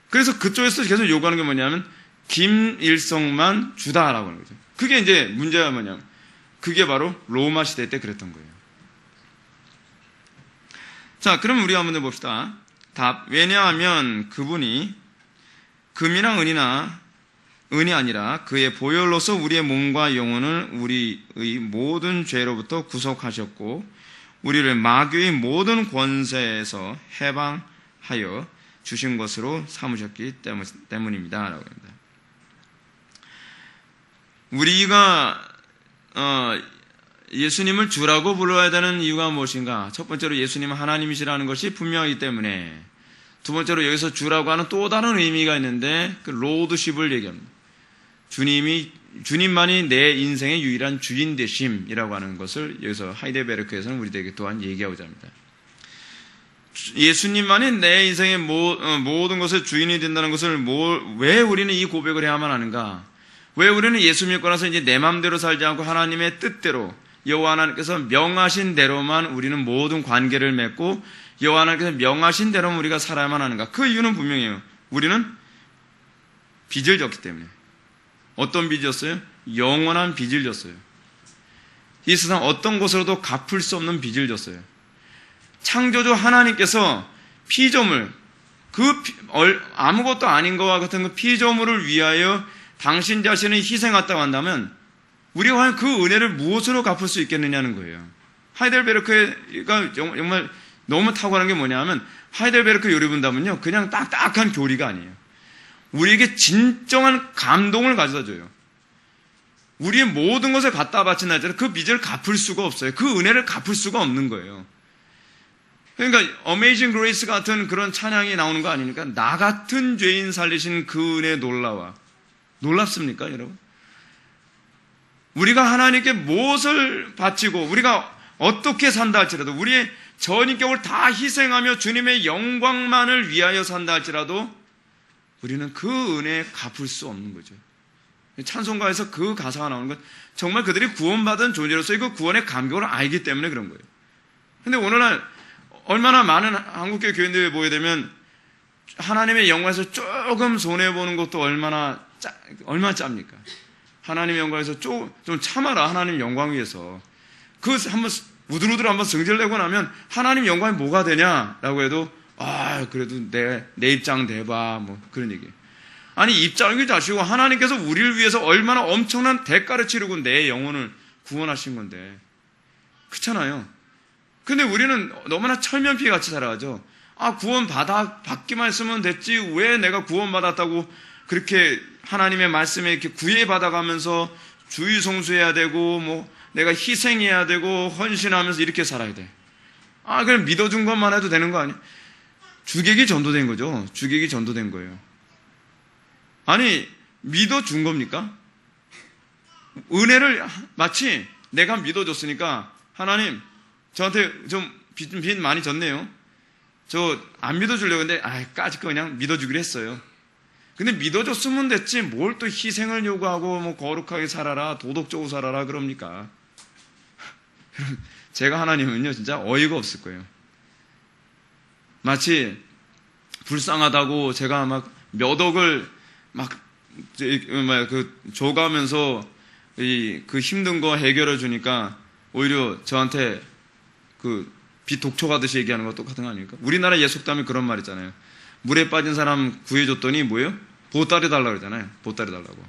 그래서 그쪽에서 계속 요구하는 게 뭐냐면 김일성만 주다라고 하는 거죠. 그게 이제 문제가 뭐냐면 그게 바로 로마 시대 때 그랬던 거예요. 자, 그럼 우리 한번 해봅시다. 답. 왜냐하면 그분이 금이나 은이 아니라 그의 보혈로서 우리의 몸과 영혼을 우리의 모든 죄로부터 구속하셨고 우리를 마귀의 모든 권세에서 해방하여 주신 것으로 삼으셨기 때문입니다. 라고 합니다. 우리가 예수님을 주라고 불러야 되는 이유가 무엇인가? 첫 번째로 예수님은 하나님이시라는 것이 분명하기 때문에, 두 번째로 여기서 주라고 하는 또 다른 의미가 있는데 그 로드십을 얘기합니다. 주님만이 내 인생의 유일한 주인 되심이라고 하는 것을 여기서 하이델베르크에서는 우리들에게 또한 얘기하고자 합니다. 예수님만이 내 인생의 모든 것의 주인이 된다는 것을 왜 우리는 이 고백을 해야만 하는가? 왜 우리는 예수 믿고 나서 이제 내 마음대로 살지 않고 하나님의 뜻대로 여호와 하나님께서 명하신 대로만 우리는 모든 관계를 맺고 여호와 하나님께서 명하신 대로만 우리가 살아야만 하는가? 그 이유는 분명해요. 우리는 빚을 졌기 때문에. 어떤 빚이 졌어요? 영원한 빚을 졌어요. 이 세상 어떤 곳으로도 갚을 수 없는 빚을 졌어요. 창조주 하나님께서 피조물, 아무것도 아닌 것과 같은 그 피조물을 위하여 당신 자신을 희생했다고 한다면 우리가 과연 그 은혜를 무엇으로 갚을 수 있겠느냐는 거예요. 하이델베르크가 정말 너무 탁월한 게 뭐냐면 하이델베르크 요리분담은요 그냥 딱딱한 교리가 아니에요. 우리에게 진정한 감동을 가져다 줘요. 우리의 모든 것을 갖다 바친 날짜는 그 빚을 갚을 수가 없어요. 그 은혜를 갚을 수가 없는 거예요. 그러니까 Amazing Grace 같은 그런 찬양이 나오는 거 아닙니까? 나 같은 죄인 살리신 그 은혜 놀랍습니까 여러분? 우리가 하나님께 무엇을 바치고 우리가 어떻게 산다 할지라도 우리의 전인격을 다 희생하며 주님의 영광만을 위하여 산다 할지라도 우리는 그 은혜에 갚을 수 없는 거죠. 찬송가에서 그 가사가 나오는 건 정말 그들이 구원받은 존재로서의 그 구원의 감격을 알기 때문에 그런 거예요. 근데 오늘날 얼마나 많은 한국교 교인들 보게 되면 하나님의 영광에서 조금 손해보는 것도 얼마나 짭니까? 하나님의 영광에서 좀 참아라. 하나님 영광 위해서. 한번 우들우들 한번 승질내고 나면 하나님 영광이 뭐가 되냐라고 해도 그래도 내 입장 내봐 뭐 그런 얘기. 아니 입장을 다시고 하나님께서 우리를 위해서 얼마나 엄청난 대가를 치르고 내 영혼을 구원하신 건데 그렇잖아요. 근데 우리는 너무나 철면피 같이 살아가죠. 구원 받기만 했으면 됐지 왜 내가 구원받았다고 그렇게 하나님의 말씀에 이렇게 구애받아가면서 주의송수해야 되고 뭐 내가 희생해야 되고 헌신하면서 이렇게 살아야 돼. 그냥 믿어준 것만 해도 되는 거 아니야? 주객이 전도된 거죠. 주객이 전도된 거예요. 아니 믿어준 겁니까? 은혜를 마치 내가 믿어줬으니까 하나님 저한테 좀 빚 많이 졌네요. 저 안 믿어주려고 했는데 까짓 거 그냥 믿어주기로 했어요. 근데 믿어줬으면 됐지 뭘 또 희생을 요구하고 뭐 거룩하게 살아라 도덕적으로 살아라 그럽니까? 제가 하나님은요 진짜 어이가 없을 거예요. 마치 불쌍하다고 제가 막 몇 억을 줘가면서 그 힘든 거 해결해 주니까 오히려 저한테 그 빚 독촉하듯이 얘기하는 거 똑같은 거 아닙니까? 우리나라 예속담에 그런 말 있잖아요. 물에 빠진 사람 구해줬더니 뭐예요? 보따리 달라고 그러잖아요. 보따리 달라고.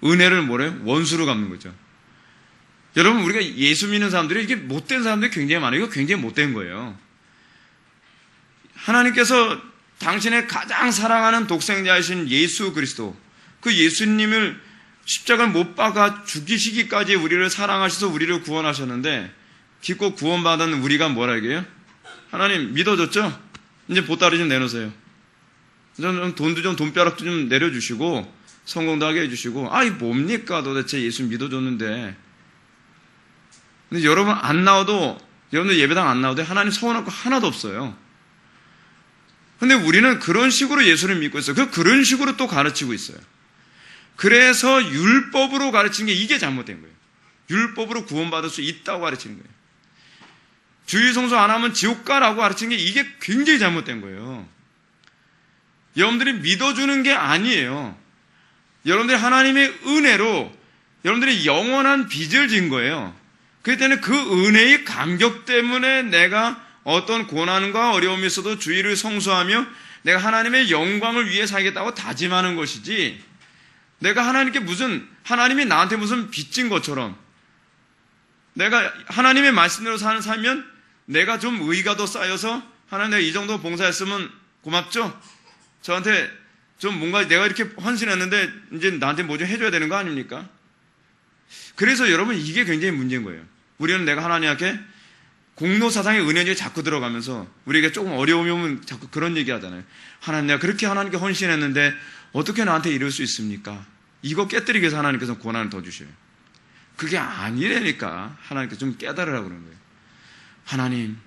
은혜를 뭐래요? 원수로 갚는 거죠. 여러분 우리가 예수 믿는 사람들이 이게 못된 사람들이 굉장히 많아요. 이거 굉장히 못된 거예요. 하나님께서 당신의 가장 사랑하는 독생자이신 예수 그리스도 그 예수님을 십자가를 못 박아 죽이시기까지 우리를 사랑하셔서 우리를 구원하셨는데 기껏 구원받은 우리가 뭐라 얘기해요? 하나님 믿어줬죠? 이제 보따리 좀 내놓으세요. 돈도 좀 돈벼락도 좀 내려주시고 성공도 하게 해주시고 이 뭡니까 도대체 예수 믿어줬는데. 근데 여러분 여러분들 예배당 안 나와도 하나님 서운할 거 하나도 없어요. 근데 우리는 그런 식으로 예수를 믿고 있어요. 그런 식으로 또 가르치고 있어요. 그래서 율법으로 가르치는 게 이게 잘못된 거예요. 율법으로 구원받을 수 있다고 가르치는 거예요. 주의성수 안 하면 지옥 가라고 가르치는 게 이게 굉장히 잘못된 거예요. 여러분들이 믿어주는 게 아니에요. 여러분들이 하나님의 은혜로 여러분들이 영원한 빚을 진 거예요. 그렇기 때문에 그 은혜의 감격 때문에 내가 어떤 고난과 어려움이 있어도 주의를 성수하며 내가 하나님의 영광을 위해 살겠다고 다짐하는 것이지 내가 하나님이 나한테 무슨 빚진 것처럼 내가 하나님의 말씀대로 살면 내가 좀 의가 더 쌓여서 하나님 내가 이 정도 봉사했으면 고맙죠? 저한테 좀 뭔가 내가 이렇게 헌신했는데 이제 나한테 뭐 좀 해줘야 되는 거 아닙니까? 그래서 여러분 이게 굉장히 문제인 거예요. 우리는 내가 하나님께 공로사상의 은혜에 자꾸 들어가면서 우리에게 조금 어려움이 오면 자꾸 그런 얘기 하잖아요. 하나님 내가 그렇게 하나님께 헌신했는데 어떻게 나한테 이럴 수 있습니까? 이거 깨뜨리기 위해서 하나님께서 고난을 더 주셔요. 그게 아니라니까 하나님께서 좀 깨달으라고 그러는 거예요. 하나님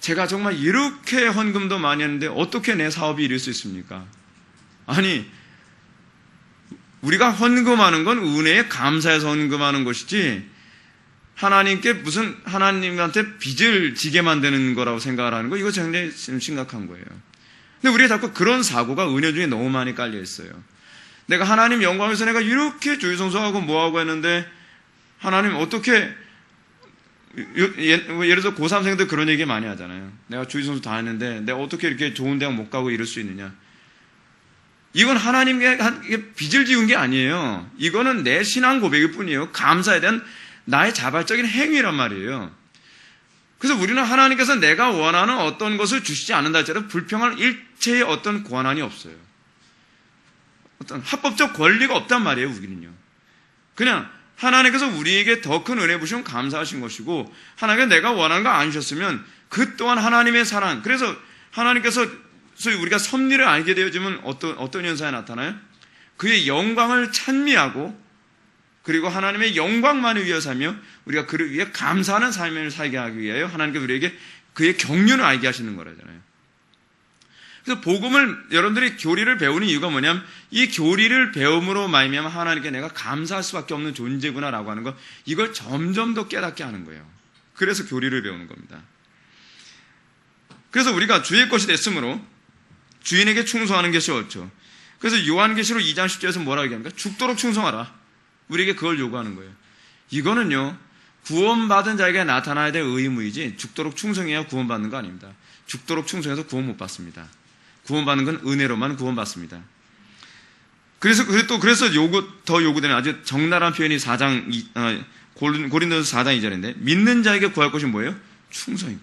제가 정말 이렇게 헌금도 많이 했는데 어떻게 내 사업이 이럴 수 있습니까? 아니 우리가 헌금하는 건 은혜에 감사해서 헌금하는 것이지 하나님한테 빚을 지게 만드는 거라고 생각을 하는 거 이거 굉장히 심각한 거예요. 근데 우리가 자꾸 그런 사고가 은혜 중에 너무 많이 깔려 있어요. 내가 하나님 영광에서 내가 이렇게 주의성수하고 뭐하고 했는데 하나님 어떻게, 예를 들어 고3생들 그런 얘기 많이 하잖아요. 내가 주의성수 다 했는데 내가 어떻게 이렇게 좋은 대학 못 가고 이럴 수 있느냐. 이건 하나님께 빚을 지은 게 아니에요. 이거는 내 신앙 고백일 뿐이에요. 감사에 대한 나의 자발적인 행위란 말이에요. 그래서 우리는 하나님께서 내가 원하는 어떤 것을 주시지 않는다 할지라도 불평할 일체의 어떤 권한이 없어요. 어떤 합법적 권리가 없단 말이에요, 우리는요. 그냥 하나님께서 우리에게 더 큰 은혜 부시면 감사하신 것이고, 하나님께서 내가 원하는 거 안 주셨으면 그 또한 하나님의 사랑. 그래서 하나님께서 소위 우리가 섭리를 알게 되어지면 어떤 현상이 나타나요? 그의 영광을 찬미하고, 그리고 하나님의 영광만을 위해 살며 우리가 그를 위해 감사하는 삶을 살게 하기 위하여 하나님께서 우리에게 그의 경륜을 알게 하시는 거라잖아요. 그래서 복음을, 여러분들이 교리를 배우는 이유가 뭐냐면 이 교리를 배움으로 말미암아 하나님께 내가 감사할 수밖에 없는 존재구나라고 하는 거, 이걸 점점 더 깨닫게 하는 거예요. 그래서 교리를 배우는 겁니다. 그래서 우리가 주의 것이 됐으므로 주인에게 충성하는 것이 옳죠. 그래서 요한계시록 2장 10절에서 뭐라고 얘기합니까? 죽도록 충성하라. 우리에게 그걸 요구하는 거예요. 이거는요, 구원받은 자에게 나타나야 될 의무이지 죽도록 충성해야 구원받는 거 아닙니다. 죽도록 충성해서 구원 못 받습니다. 구원받는 건 은혜로만 구원받습니다. 그래서 더 요구되는 아주 적나라한 표현이 고린도서 4장 2절인데, 믿는 자에게 구할 것이 뭐예요? 충성이고.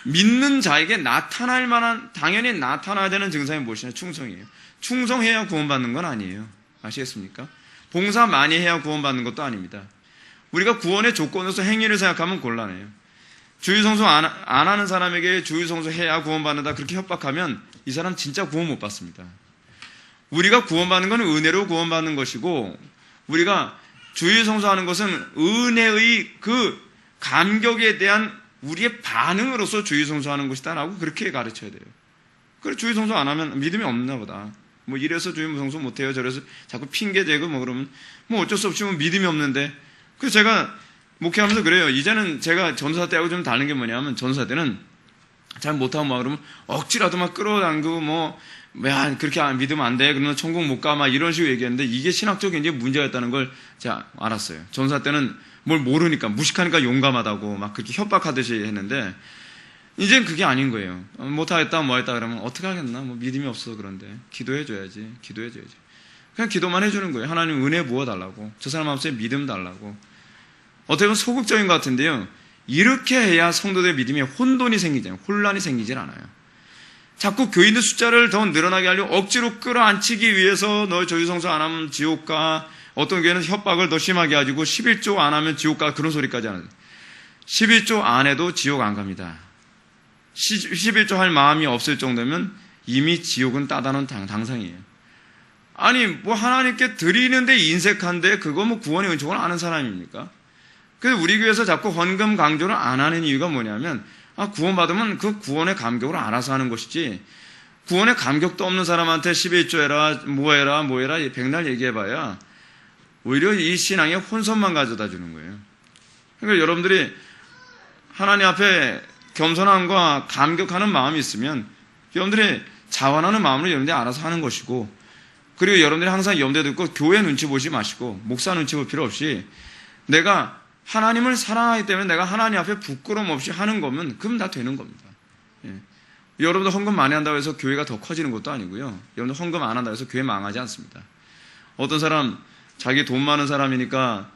믿는 자에게 나타날 만한, 당연히 나타나야 되는 증상이 무엇이냐? 충성이에요. 충성해야 구원받는 건 아니에요. 아시겠습니까? 봉사 많이 해야 구원받는 것도 아닙니다. 우리가 구원의 조건으로서 행위를 생각하면 곤란해요. 주의성수 안 하는 사람에게 주의성수 해야 구원받는다 그렇게 협박하면 이 사람 진짜 구원 못 받습니다. 우리가 구원받는 건 은혜로 구원받는 것이고, 우리가 주의성수하는 것은 은혜의 그 감격에 대한 우리의 반응으로서 주의성수하는 것이다라고 그렇게 가르쳐야 돼요. 그래, 주의성수 안 하면 믿음이 없나 보다. 뭐 이래서 주의성수 못해요, 저래서 자꾸 핑계대고 뭐 그러면 뭐 어쩔 수 없이 뭐 믿음이 없는데. 그래서 제가 목회하면서 그래요. 이제는 제가 전도사 때하고 좀 다른 게 뭐냐면, 전도사 때는 잘 못하고 막 그러면 억지라도 막 끌어당기고 야, 그렇게 믿으면 안 돼, 그러면 천국 못 가, 막 이런 식으로 얘기했는데, 이게 신학적인 이제 문제가 있다는 걸 제가 알았어요. 전도사 때는 뭘 모르니까, 무식하니까 용감하다고 막 그렇게 협박하듯이 했는데, 이젠 그게 아닌 거예요. 못하겠다, 뭐 했다 그러면 어떻게 하겠나, 뭐 믿음이 없어서 그런데 기도해줘야지. 그냥 기도만 해주는 거예요. 하나님 은혜 부어달라고, 저 사람 마음속에 믿음 달라고. 어떻게 보면 소극적인 것 같은데요, 이렇게 해야 성도들의 믿음에 혼돈이 생기잖아요. 혼란이 생기질 않아요. 자꾸 교인들 숫자를 더 늘어나게 하려고 억지로 끌어안치기 위해서 너 주의성수 안 하면 지옥 가, 어떤 교회는 협박을 더 심하게 가지고 11조 안 하면 지옥 가, 그런 소리까지 하는. 11조 안 해도 지옥 안 갑니다. 11조 할 마음이 없을 정도면 이미 지옥은 따다놓은 당상이에요. 아니 뭐 하나님께 드리는데 인색한데 그거 뭐 구원의 은총을 아는 사람입니까? 그래서 우리 교회에서 자꾸 헌금 강조를 안 하는 이유가 뭐냐면, 구원받으면 그 구원의 감격을 알아서 하는 것이지, 구원의 감격도 없는 사람한테 11조 해라, 뭐 해라 백날 얘기해봐야 오히려 이 신앙에 혼선만 가져다 주는 거예요. 그러니까 여러분들이 하나님 앞에 겸손함과 감격하는 마음이 있으면 여러분들이 자원하는 마음으로 여러분들이 알아서 하는 것이고, 그리고 여러분들이 항상 염두에 두고 교회 눈치 보지 마시고 목사 눈치 볼 필요 없이, 내가 하나님을 사랑하기 때문에 내가 하나님 앞에 부끄러움 없이 하는 거면 그럼 다 되는 겁니다. 예. 여러분들 헌금 많이 한다고 해서 교회가 더 커지는 것도 아니고요. 여러분들 헌금 안 한다고 해서 교회 망하지 않습니다. 어떤 사람 자기 돈 많은 사람이니까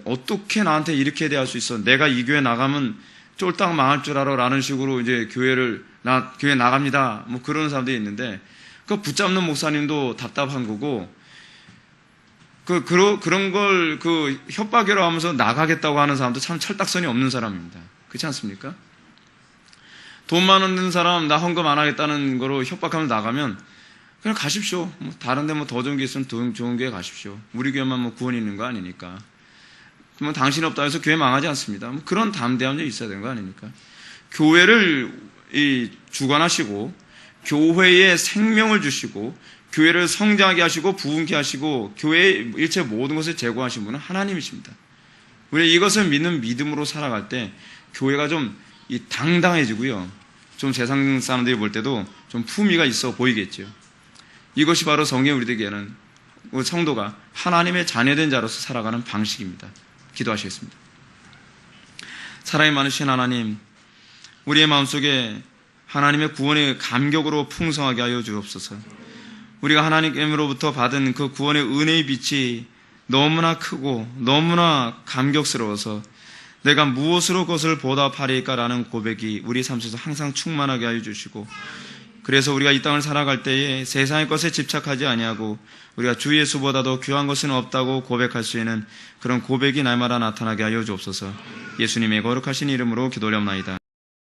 어떻게 나한테 이렇게 대할 수 있어, 내가 이 교회 나가면 쫄딱 망할 줄 알아 라는 식으로 이제 교회 나갑니다, 뭐 그런 사람들이 있는데, 그 붙잡는 목사님도 답답한 거고, 그런 걸 협박이라고 하면서 나가겠다고 하는 사람도 참 철딱선이 없는 사람입니다. 그렇지 않습니까? 돈 많은 사람 나 헌금 안 하겠다는 거로 협박하면서 나가면 그냥 가십시오. 뭐 다른 데 뭐 더 좋은 게 있으면 더 좋은 교회 가십시오. 우리 교회만 뭐 구원이 있는 거 아니니까. 그러면 당신이 없다 해서 교회 망하지 않습니다. 뭐 그런 담대함이 있어야 되는 거 아닙니까? 교회를 주관하시고 교회에 생명을 주시고 교회를 성장하게 하시고 부흥케 하시고 교회의 일체 모든 것을 제공하신 분은 하나님이십니다. 우리 이것을 믿는 믿음으로 살아갈 때 교회가 좀 당당해지고요, 좀 세상 사람들이 볼 때도 좀 품위가 있어 보이겠죠. 이것이 바로 성경 우리에게는 성도가 하나님의 자녀된 자로서 살아가는 방식입니다. 기도하시겠습니다. 사랑이 많으신 하나님, 우리의 마음속에 하나님의 구원의 감격으로 풍성하게 하여 주옵소서. 우리가 하나님으로부터 받은 그 구원의 은혜의 빛이 너무나 크고 너무나 감격스러워서 내가 무엇으로 그것을 보답하리까라는 고백이 우리 삶 속에서 항상 충만하게 하여 주시고, 그래서 우리가 이 땅을 살아갈 때에 세상의 것에 집착하지 아니하고 우리가 주 예수보다도 귀한 것은 없다고 고백할 수 있는 그런 고백이 날마다 나타나게 하여 주옵소서. 예수님의 거룩하신 이름으로 기도하옵나이다.